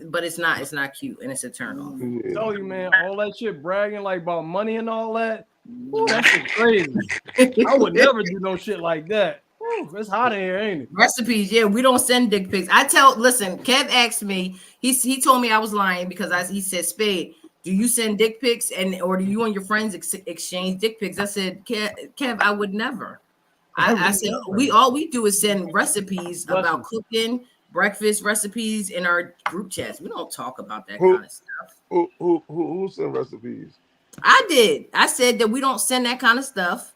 but it's not cute and it's a turn on. I tell you, man, all that shit bragging like about money and all that. Ooh, that shit crazy. I would never do no shit like that. Ooh, it's hot in here, ain't it? Recipes, yeah, we don't send dick pics. Listen, Kev asked me, he told me I was lying because he said, Spade, do you send dick pics or do you and your friends exchange dick pics? I said, Kev, I would never. I said, all we do is send recipes about cooking, breakfast recipes in our group chats. We don't talk about that kind of stuff. Who send recipes? I did. I said that we don't send that kind of stuff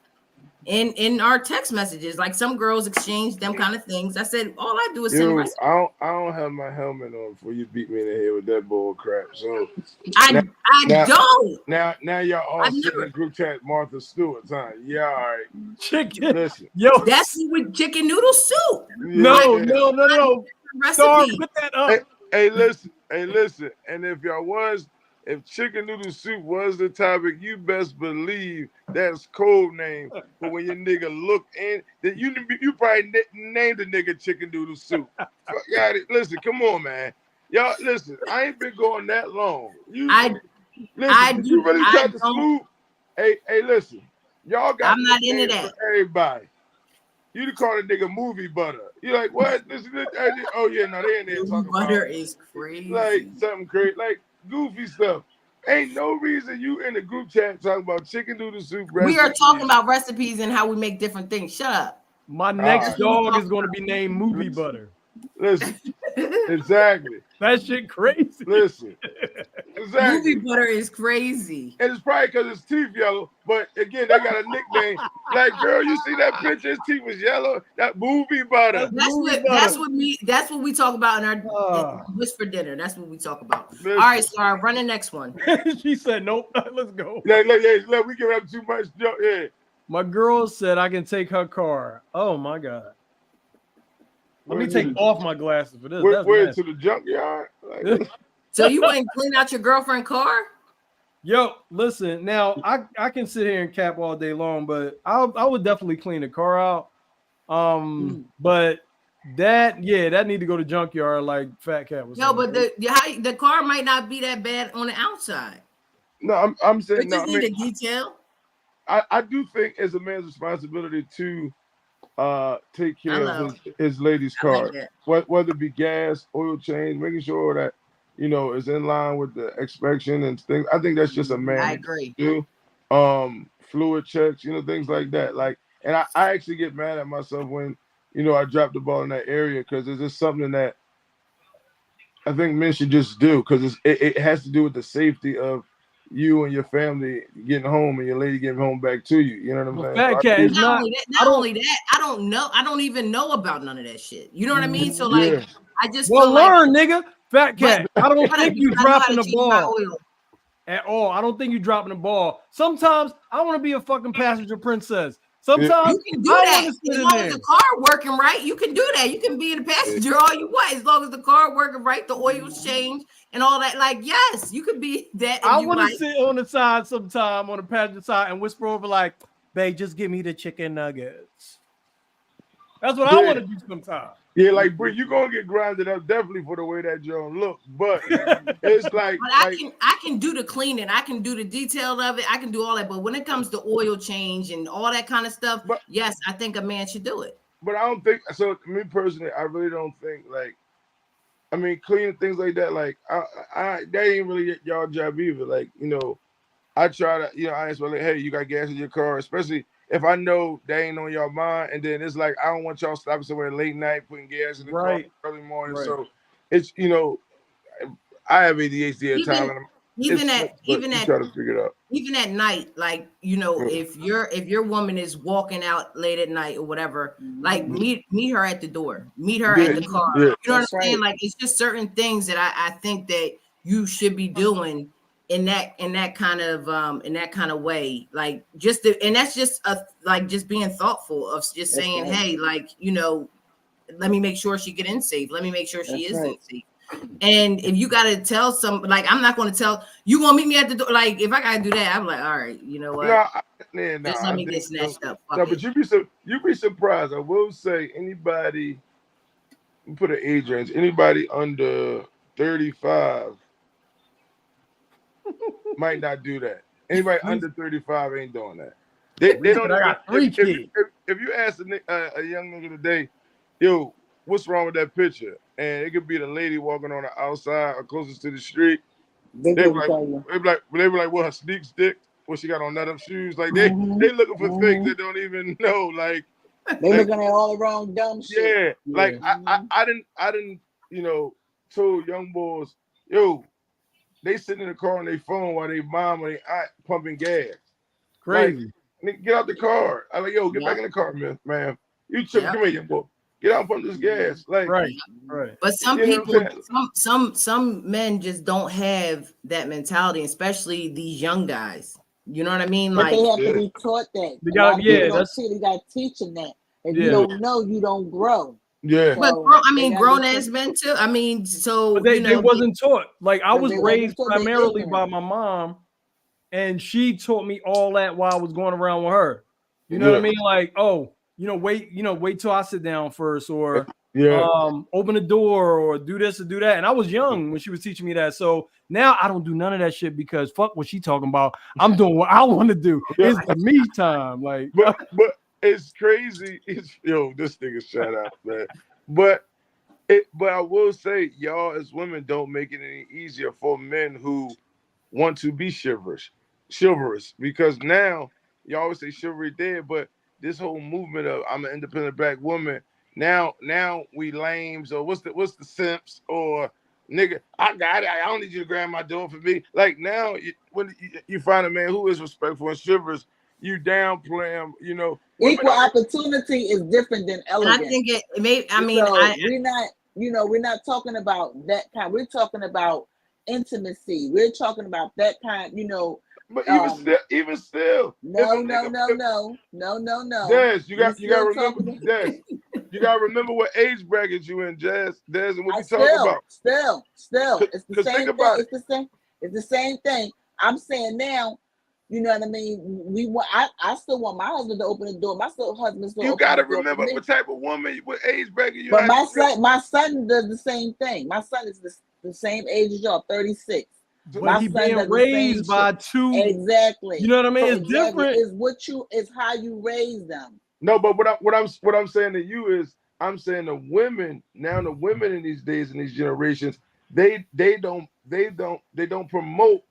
in our text messages. Like some girls exchange them kind of things. I said all I do is send recipes. I don't have my helmet on before you beat me in the head with that bull crap. So I don't. Now y'all all sitting in the group chat Martha Stewart, huh? Yeah, all right. Chicken. Listen. Yo, that's with chicken noodle soup. No. Star, put that up. Hey, listen. And if chicken noodle soup was the topic, you best believe that's code name for when your nigga look in. That you probably named the nigga chicken noodle soup. Got it. Listen, come on, man. Y'all, listen. I ain't been going that long. You really tried to smooth. Hey, listen. Y'all got. I'm not into that. Everybody. You call a nigga movie butter. You're like, what? Oh yeah, no, they ain't there talking butter about is crazy. Like something crazy, like goofy stuff. Ain't no reason you in the group chat talking about chicken noodle soup. We are talking about recipes and how we make different things. Shut up. My next dog is going to be named Movie Butter. Listen, exactly. That shit crazy. Listen, Exactly. Movie butter is crazy. And it's probably because his teeth yellow. But again, they got a nickname. Like, girl, you see that picture? His teeth was yellow. That movie butter. That's what we talk about in our whisper dinner. That's what we talk about. All right, so I'll run the next one. She said, "Nope, let's go." Look, we give up too much. Yeah. My girl said I can take her car. Oh my god. Let me take off my glasses for this. Where to the junkyard? Like, so you wouldn't clean out your girlfriend's car? Yo, listen. Now I can sit here and cap all day long, but I would definitely clean the car out. But that need to go to junkyard like Fat Cat was. No, but the car might not be that bad on the outside. No, I'm saying we just need a detail. I do think it's a man's responsibility to take care of his lady's car, whether it be gas, oil change, making sure that is in line with the inspection and things. I think that's just a man. I agree. Do. Fluid checks, things like that. Like, and I actually get mad at myself when I drop the ball in that area because it's just something that I think men should just do because it has to do with the safety of you and your family getting home and your lady getting home back to you. You know what I'm saying? Fat Cat is not only that, I don't know. I don't even know about none of that shit. You know what I mean? So like, I just learn, nigga. Fat Cat. I don't think you dropping the ball at all. I don't think you dropping the ball. Sometimes I want to be a fucking passenger princess. Sometimes you can do that as long as the car working right. You can do that. You can be in the passenger all you want as long as the car working right, the oil's changed and all that. Like, yes, you could be that. I want to sit on the side sometime on the passenger side and whisper over like, "Babe, just give me the chicken nuggets." That's what I want to do sometimes. Yeah, like Bree, you're gonna get grinded up definitely for the way that Joe look, but it's like, I can do the cleaning, I can do the detail of it, I can do all that. But when it comes to oil change and all that kind of stuff, yes, I think a man should do it. But I don't think so. Me personally, I really don't think cleaning things like that. Like, I that ain't really y'all job either. Like, I try to, I ask like, hey, you got gas in your car, especially if I know they ain't on your mind, and then it's like I don't want y'all stopping somewhere late night putting gas in the car early morning. Right. So it's I have ADHD at times. Even at try to figure it out. Even at night, like if your woman is walking out late at night or whatever, like meet her at the door, meet her at the car. You know what I'm saying? Like it's just certain things that I think that you should be doing in that kind of way, like and that's just just being thoughtful of just saying, hey, like let me make sure she get in safe. Let me make sure she is in safe. And if you gotta tell I'm not gonna tell you gonna meet me at the door. Like if I gotta do that, I'm like, all right, you know what? Just let me get snatched up. No, but you'd be surprised. I will say anybody put an age range, anybody under 35. Might not do that. Anybody under 35 ain't doing that. They don't. I got 3 kids. If you ask a young nigga today, yo, what's wrong with that picture? And it could be the lady walking on the outside or closest to the street. They be like, what, her sneak stick? What she got on nut up shoes? Like they looking for things that don't even know. Like they looking at all the wrong dumb shit. Yeah. Like I didn't told young boys, yo. They sit in the car on their phone while they mom or they aunt pumping gas. Crazy. Like, get out the car. I'm like, yo, get back in the car, man. You come here, young boy. Get out and pump this gas. Like, right. But some people, some men just don't have that mentality, especially these young guys. You know what I mean? But they have to be taught that. You got to teach them that. If you don't know, you don't grow. Yeah, but grown ass men too. I mean, so but they wasn't taught. Like I was raised primarily by my mom, and she taught me all that while I was going around with her. You know what I mean? Like, wait till I sit down first, or open the door, or do this or do that. And I was young when she was teaching me that. So now I don't do none of that shit because fuck what she talking about. I'm doing what I want to do. It's me time. Like, but it's crazy. This thing is shut up, man. But I will say, y'all as women don't make it any easier for men who want to be chivalrous, because now you always say chivalry dead, but this whole movement of I'm an independent black woman, now we lames, or what's the simps, or nigga, I got it. I don't need you to grab my door for me. Like now, when you find a man who is respectful and chivalrous, you downplay him. You know, Equal opportunity is different than And elegant. I think it may. I mean, So we're not, we're not talking about that kind. We're talking about intimacy. We're talking about that kind, But even still, no. Jazz, you got to remember, talking. Jazz, you got to remember what age bracket you in, Jazz, and what we talk about. Still, it's the same think thing. about It's the same thing. I'm saying now, you know what I mean? We want. I still want my husband to open the door. My husband still. You got to remember what type of woman, what age bracket you. But my son does the same thing. My son is the same age as y'all, 36. But he's being raised by two. Exactly. You know what I mean? So it's different. Is how you raise them. No, but what I'm saying to you is, I'm saying the women in these days, in these generations, they don't promote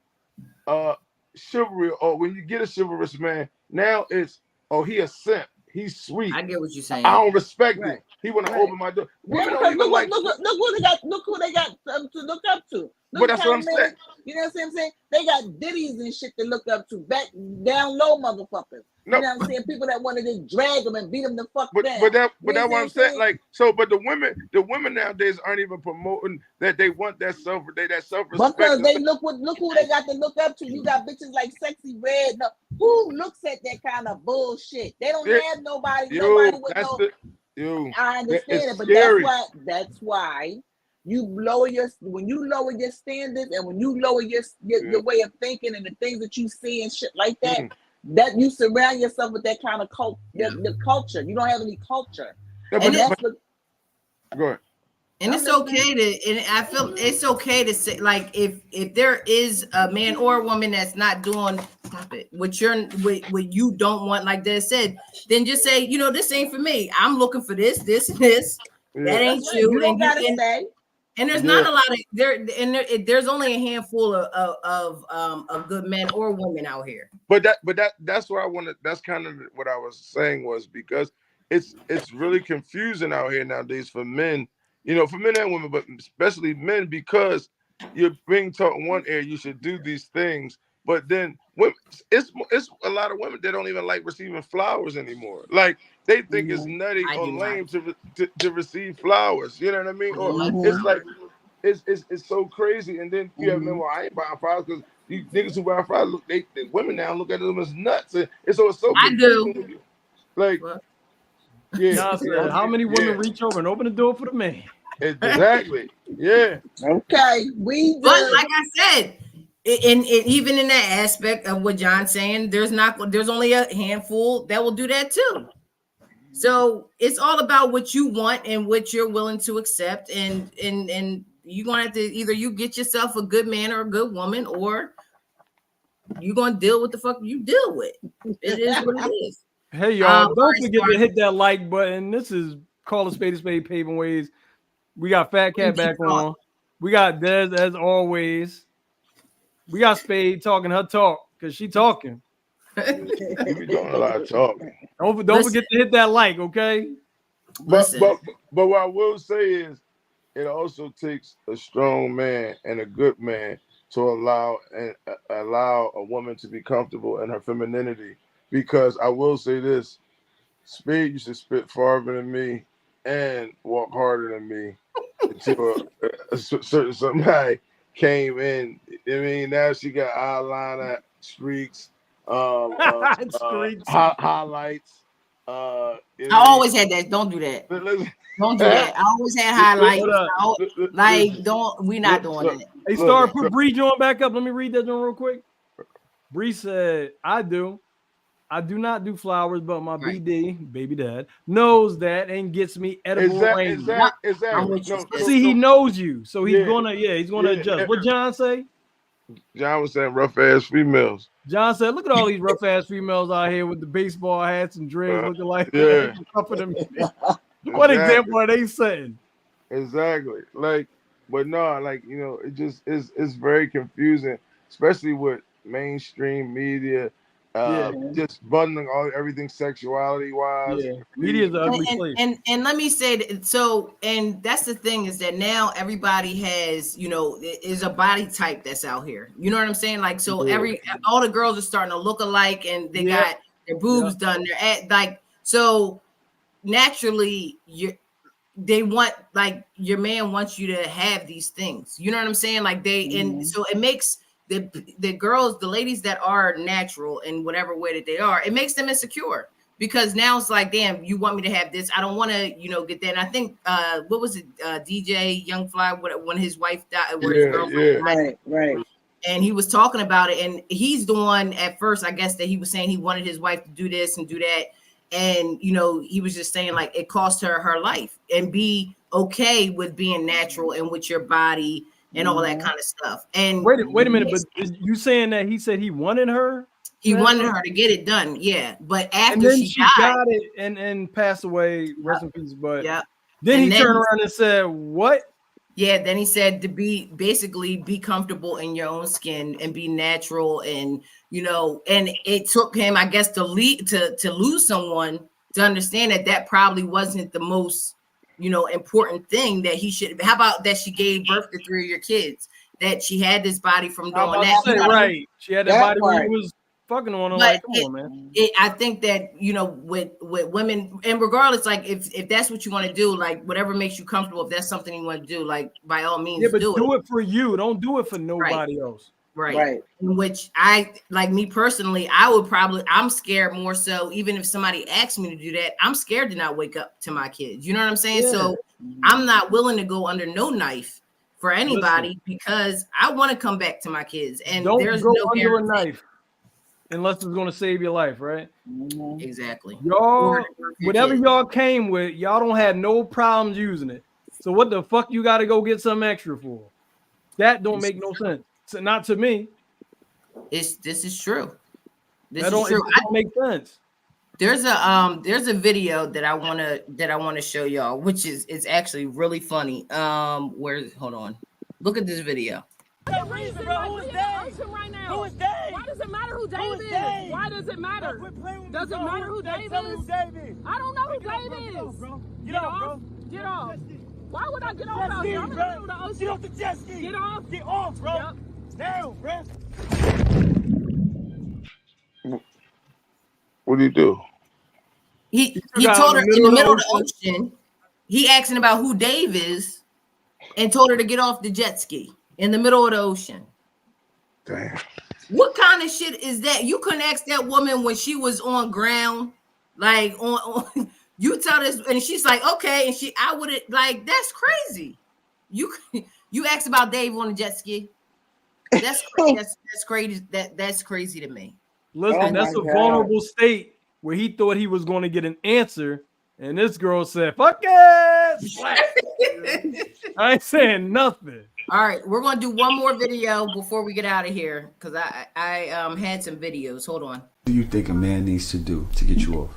chivalry. Or when you get a chivalrous man, now it's, oh, he a simp, he's sweet. I get what you're saying. I don't respect him. He want to open my door. Yeah, look who they got to look up to. But that's what I'm saying. You know what I'm saying? They got ditties and shit to look up to. Back down low, motherfuckers. No, you know what I'm saying? People that want to just drag them and beat them the fuck down. But that's what I'm saying. Like, so, but the women nowadays aren't even promoting that they want that self-respect. Because they look who they got to look up to. You got bitches like Sexy Red. No, who looks at that kind of bullshit? They don't have nobody. Nobody with no. I understand it, but scary. That's why. When you lower your standards and when you lower your way of thinking and the things that you see and shit like that, that you surround yourself with that kind of the culture. You don't have any culture. Yeah, go ahead. And it's okay and I feel it's okay to say, like, if there is a man or a woman that's not doing what you don't want, like Des said, then just say, this ain't for me. I'm looking for this, and this. Yeah. That ain't you. You don't gotta say. And there's not a lot of there's only a handful of good men or women out here. But that's what I wanted. That's kind of what I was saying, was because it's really confusing out here nowadays for men, for men and women, but especially men, because you're being taught in one area you should do these things, but then women, it's a lot of women that don't even like receiving flowers anymore. Like, they think it's nutty or lame to receive flowers. You know what I mean? Or it's like it's so crazy. And then you have men, well, I ain't buying flowers because these niggas who buy flowers the women now look at them as nuts. And so it's so I do. Like, yeah. How many women reach over and open the door for the man? Exactly. Yeah. Okay. But like I said, and even in that aspect of what John's saying, there's only a handful that will do that too. So it's all about what you want and what you're willing to accept, and you're gonna have to either you get yourself a good man or a good woman, or you're gonna deal with the fuck you deal with. It is what it is. Hey y'all, don't forget to hit that like button. This is Call a Spade Paving Ways. We got Fat Cat back on. We got Des as always. We got Spade talking her talk because she talking. You be doing a lot of talking. Don't forget to hit that like, okay? But what I will say is, it also takes a strong man and a good man to allow a woman to be comfortable in her femininity. Because I will say this, Spade used to spit farther than me and walk harder than me until a certain somebody came in. I mean, now she got eyeliner, streaks, highlights. I always had that. Don't do that. Don't do that. I always had highlights. We're not doing that. Hey, Star, put Bree joint back up. Let me read that joint real quick. Bree said, I do not do flowers, but my BD, baby dad, knows that and gets me edible rain. Exactly. See, he knows you, so he's gonna adjust. What John say? John was saying rough ass females. John said, look at all these rough ass females out here with the baseball hats and dreads looking like What example are they setting? Exactly. Like, but no, like, it just is very confusing, especially with mainstream media just bundling everything sexuality wise. Yeah, media is an ugly place. And let me say that, so, and that's the thing is that now everybody has, you know, is a body type that's out here. You know what I'm saying? Like, so all the girls are starting to look alike, and they got their boobs done. Like, so naturally they want, like, your man wants you to have these things. You know what I'm saying? Like and so it makes the girls, the ladies that are natural in whatever way that they are, it makes them insecure, because now it's like, damn, you want me to have this, I don't want to, you know, get that. And I think what was it, DJ Young Fly, when his wife died, where his girlfriend died, right, and he was talking about it, and he's the one at first, I guess, that he was saying he wanted his wife to do this and do that, and you know, he was just saying like it cost her life, and be okay with being natural and with your body and all that kind of stuff. And wait a minute, but you saying that he said he wanted her? He wanted her to get it done, but after she got it and passed away, rest in peace. But then he turned around and said, "What?" Yeah, then he said to be comfortable in your own skin and be natural, and you know, and it took him, I guess, to lose someone to understand that probably wasn't the most, you know, important thing that he should. How about that she gave birth to 3 of your kids, that she had this body from doing that. Right. She had that body when he was fucking on her. Like, come on, man. I think that, you know, with women, and regardless, like if that's what you want to do, like whatever makes you comfortable, if that's something you want to do, like by all means, but do it for you. Don't do it for nobody else. Right. Which I, like, me personally, I'm scared more so, even if somebody asks me to do that, I'm scared to not wake up to my kids. You know what I'm saying? Yeah. So I'm not willing to go under no knife for anybody, because I want to come back to my kids. And there's no under a knife unless it's going to save your life, right? Exactly. Y'all, whatever y'all came with, y'all don't have no problems using it. So what the fuck you got to go get some extra for? That don't make no sense. So not to me. This is true. It don't make sense. There's a video that I wanna show y'all, which is actually really funny. Hold on. Look at this video. Who is Dave? Who is Dave? Why does it matter who Dave is? Why does it matter? Does it matter who Dave is? I don't know who Dave is. Get off, bro. Get off. Why would I get off out here? I'm in the middle of the ocean. Get off the jet ski. Get off. Get off, bro. Yep. Now, bro. What do you do? He told her in the middle of the ocean. He asking about who Dave is, and told her to get off the jet ski in the middle of the ocean. Damn. What kind of shit is that? You couldn't ask that woman when she was on ground, like on you tell this, and she's like, okay, and I wouldn't, like, that's crazy. You asked about Dave on the jet ski. That's crazy. That's crazy. That's crazy to me. Listen, that's a vulnerable state where he thought he was going to get an answer, and this girl said, "Fuck it." I ain't saying nothing. All right, we're going to do one more video before we get out of here, because I had some videos. Hold on. What do you think a man needs to do to get you off?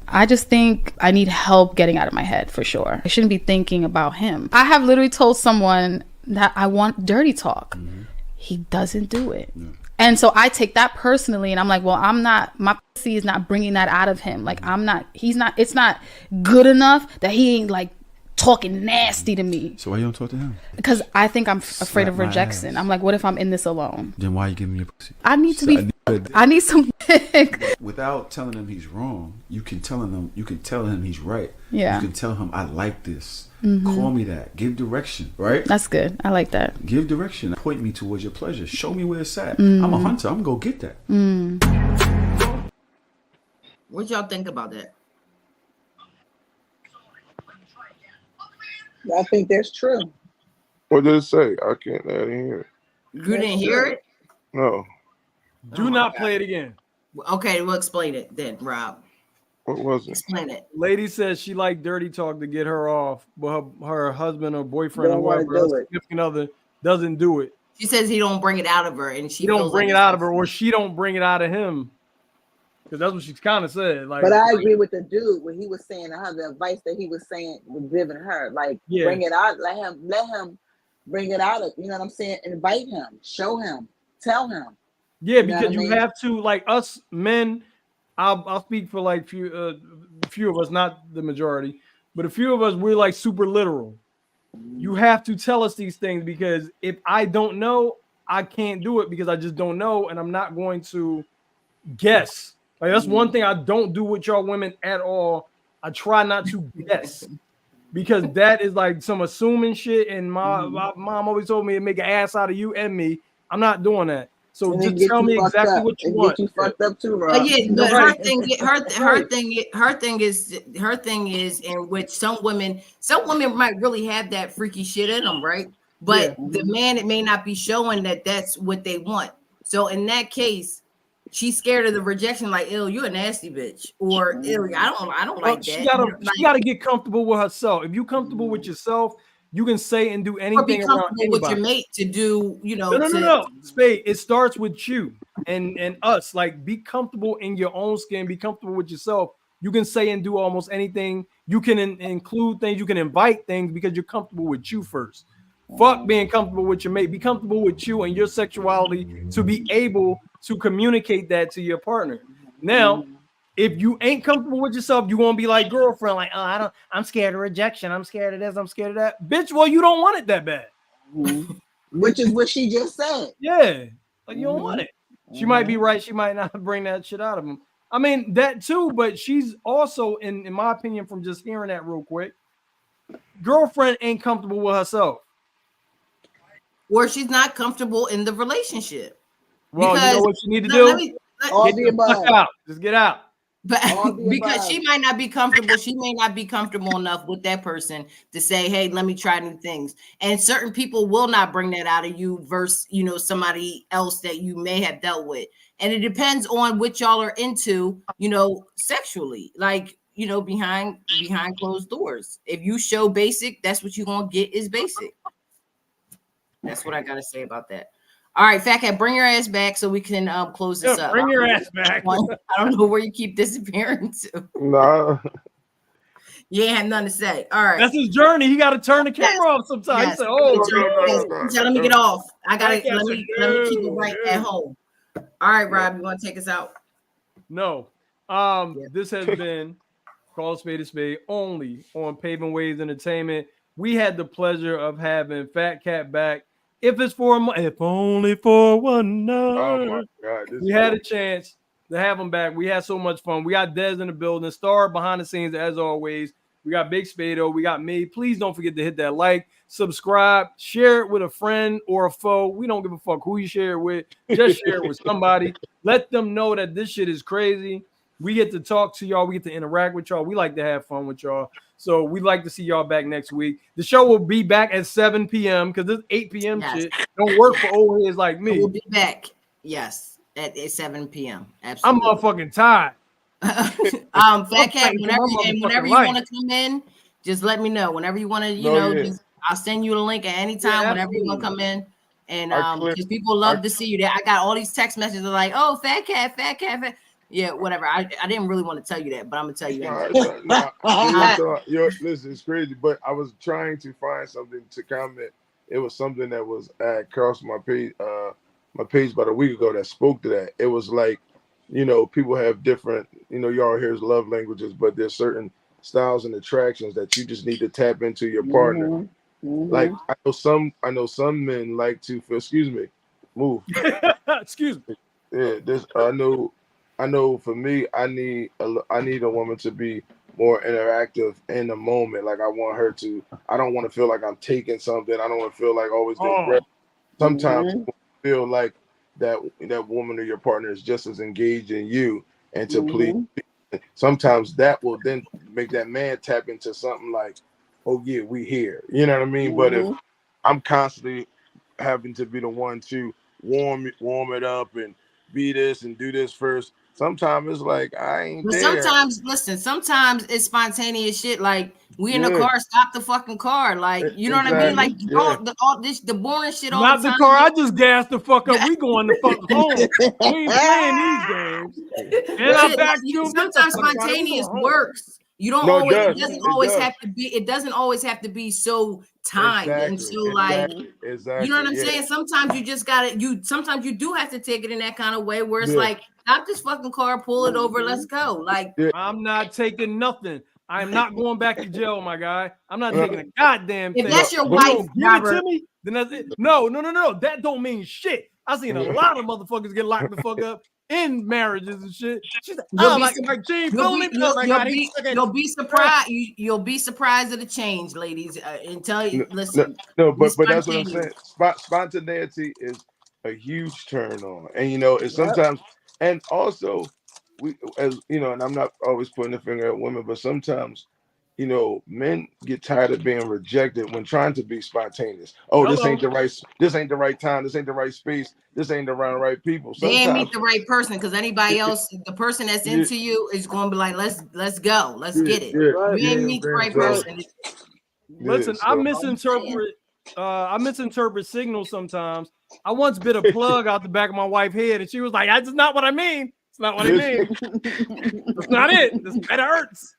I just think I need help getting out of my head, for sure. I shouldn't be thinking about him. I have literally told someone that I want dirty talk. Mm-hmm. He doesn't do it. Yeah. And so I take that personally, and I'm like, well, my pussy is not bringing that out of him. Like, it's not good enough that he ain't like talking nasty to me. So why you don't talk to him? Because I think I'm afraid of rejection. I'm like, what if I'm in this alone? Then why are you giving me a pussy? I need some dick. Without telling him he's wrong, you can tell him he's right. Yeah. You can tell him I like this. Mm-hmm. Call me that. Give direction, right? That's good. I like that. Give direction. Point me towards your pleasure. Show me where it's at. I'm a hunter. I'm gonna go get that. What y'all think about that? I think that's true. What did it say? I didn't hear it. You didn't hear it? No. Do not play it again. Okay, we'll explain it then, Rob. What was it? Explain it. Lady says she liked dirty talk to get her off, but her husband or boyfriend or whatever, significant other, doesn't do it. She says he don't bring it out of her, and she don't bring it out of her, or she don't bring it out of him. Because that's what she's kind of said. Like, but I agree with the dude when he was saying to her, the advice that he was saying was giving her, like, bring it out, let him bring it out of, you know what I'm saying? Invite him, show him, tell him. Yeah, because you have to, like us men. I'll speak for like few of us, not the majority, but a few of us, we're like super literal. You have to tell us these things because if I don't know, I can't do it because I just don't know, and I'm not going to guess. Like that's one thing I don't do with y'all women at all. I try not to guess because that is like some assuming shit. And my mom always told me to make an ass out of you and me. I'm not doing that. So and just tell me exactly what you want. Get you fucked up too, Rob. But yeah, but her thing is in which some women might really have that freaky shit in them, right? But the man, it may not be showing that that's what they want. So in that case, she's scared of the rejection, like, "Ew, you a nasty bitch," or "Ew, I don't like that." She gotta get comfortable with herself. If you comfortable with yourself, you can say and do anything. Or be comfortable with your mate to do, No. Spade, it starts with you and us. Like, be comfortable in your own skin. Be comfortable with yourself. You can say and do almost anything. You can include things. You can invite things because you're comfortable with you first. Fuck being comfortable with your mate. Be comfortable with you and your sexuality to be able to communicate that to your partner. Now, if you ain't comfortable with yourself, you won't be like girlfriend, like, oh, I'm scared of rejection. I'm scared of this. I'm scared of that. Bitch, well, you don't want it that bad. Which is what she just said. Yeah. Like, you don't want it. She might be right. She might not bring that shit out of him. I mean, that too, but she's also, in my opinion, from just hearing that real quick, girlfriend ain't comfortable with herself. Or she's not comfortable in the relationship. Well, you know what you need to do? Get the fuck out. Just get out. But because she might not be comfortable, she may not be comfortable enough with that person to say, "Hey, let me try new things." And certain people will not bring that out of you versus, somebody else that you may have dealt with. And it depends on what y'all are into, sexually, like, behind closed doors. If you show basic, that's what you're gonna get is basic. That's what I gotta say about that. All right, Fat Cat, bring your ass back so we can close this up. Bring your ass back. I don't know where you keep disappearing to. Nah. You ain't have nothing to say. All right. That's his journey. He got to turn the camera off sometimes. Yes. He said, "Oh, let me get off. I gotta let me keep it right at home." All right, Rob, you want to take us out? No. This has been Call Spade a Spade only on Paving Waves Entertainment. We had the pleasure of having Fat Cat back. If it's for if only for one night. Oh my God! We had a chance to have him back. We had so much fun. We got Dez in the building, Star behind the scenes as always. We got Big Spado. We got me. Please don't forget to hit that like, subscribe, share it with a friend or a foe. We don't give a fuck who you share it with. Just share it with somebody. Let them know that this shit is crazy. We get to talk to y'all. We get to interact with y'all. We like to have fun with y'all. So we'd like to see y'all back next week. The show will be back at 7 p.m. because this 8 p.m. shit don't work for old heads like me. We'll be back, yes, at 7 p.m. Absolutely. I'm motherfucking tired. Fat Cat, whenever you want to come in, just let me know. Whenever you want to, I'll send you a link at any time. Whenever you want to come in. And because people love to see you there. I got all these text messages like, "Oh, Fat Cat, Fat Cat." Yeah, whatever. I didn't really want to tell you that, but I'm gonna tell you that. Listen, it's crazy, but I was trying to find something to comment. It was something that was across my page about a week ago that spoke to that. It was like, people have different, y'all here's love languages, but there's certain styles and attractions that you just need to tap into your partner. Mm-hmm. Like I know some men like to feel. Excuse me, move. Excuse me. Yeah, I know for me, I need a woman to be more interactive in the moment. Like I don't want to feel like I'm taking something. I don't want to feel like always doing Sometimes feel like that woman or your partner is just as engaged in you and to please. Sometimes that will then make that man tap into something like, oh yeah, we here. You know what I mean? But if I'm constantly having to be the one to warm it up and be this and do this first, sometimes it's like I ain't there. Sometimes it's spontaneous shit. Like we in the car, stop the fucking car. Like you know what I mean? Like the boring shit. All not the time. Car. I just gassed the fuck up. We going the fuck home. We ain't playing these games. And sometimes spontaneous works. You don't always. It doesn't always have to be. It doesn't always have to be so timed and so like. Exactly. You know what I'm saying? Sometimes you just gotta. Sometimes you do have to take it in that kind of way where it's like, stop this fucking car, pull it over, let's go. Like, I'm not taking nothing. I'm not going back to jail, my guy. I'm not taking a goddamn thing. If that's your wife, give it to me, then that's it. No. That don't mean shit. I seen a lot of motherfuckers get locked the fuck up in marriages and shit. She's like, you'll be surprised. You'll be surprised at the change, ladies. Listen. No, but that's what I'm saying. Spontaneity is a huge turn on, and it's sometimes, and also we, as and I'm not always putting the finger at women, but sometimes. Men get tired of being rejected when trying to be spontaneous. Oh, this ain't the right time. This ain't the right space. This ain't around the right people. Sometimes, they ain't meet the right person because anybody else, the person that's into you is going to be like, let's go, let's get it. You ain't meet the right person. Listen, I misinterpret signals sometimes. I once bit a plug out the back of my wife's head, and she was like, "That's not what I mean. It's not what I mean. That's not it. It hurts."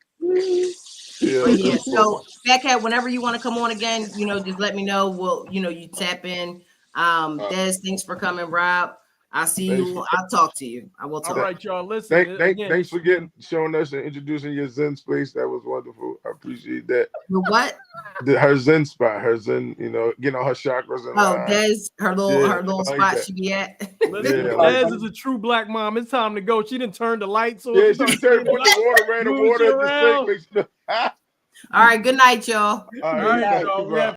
Yeah. So Fat Cat, whenever you want to come on again, just let me know. We'll, you tap in. Des, thanks for coming, Rob. I'll see you. I'll talk to you. I will talk. All right, y'all. Listen. Thanks for showing us and introducing your Zen space. That was wonderful. I appreciate that. What? Her Zen spot. Her Zen. Getting all her chakras. And Des, her little spot she be at. Listen, Des is a true black mom. It's time to go. She didn't turn the lights on. Yeah, she turned the water, ran the water at the sink. All right. Good night, y'all. All right, y'all.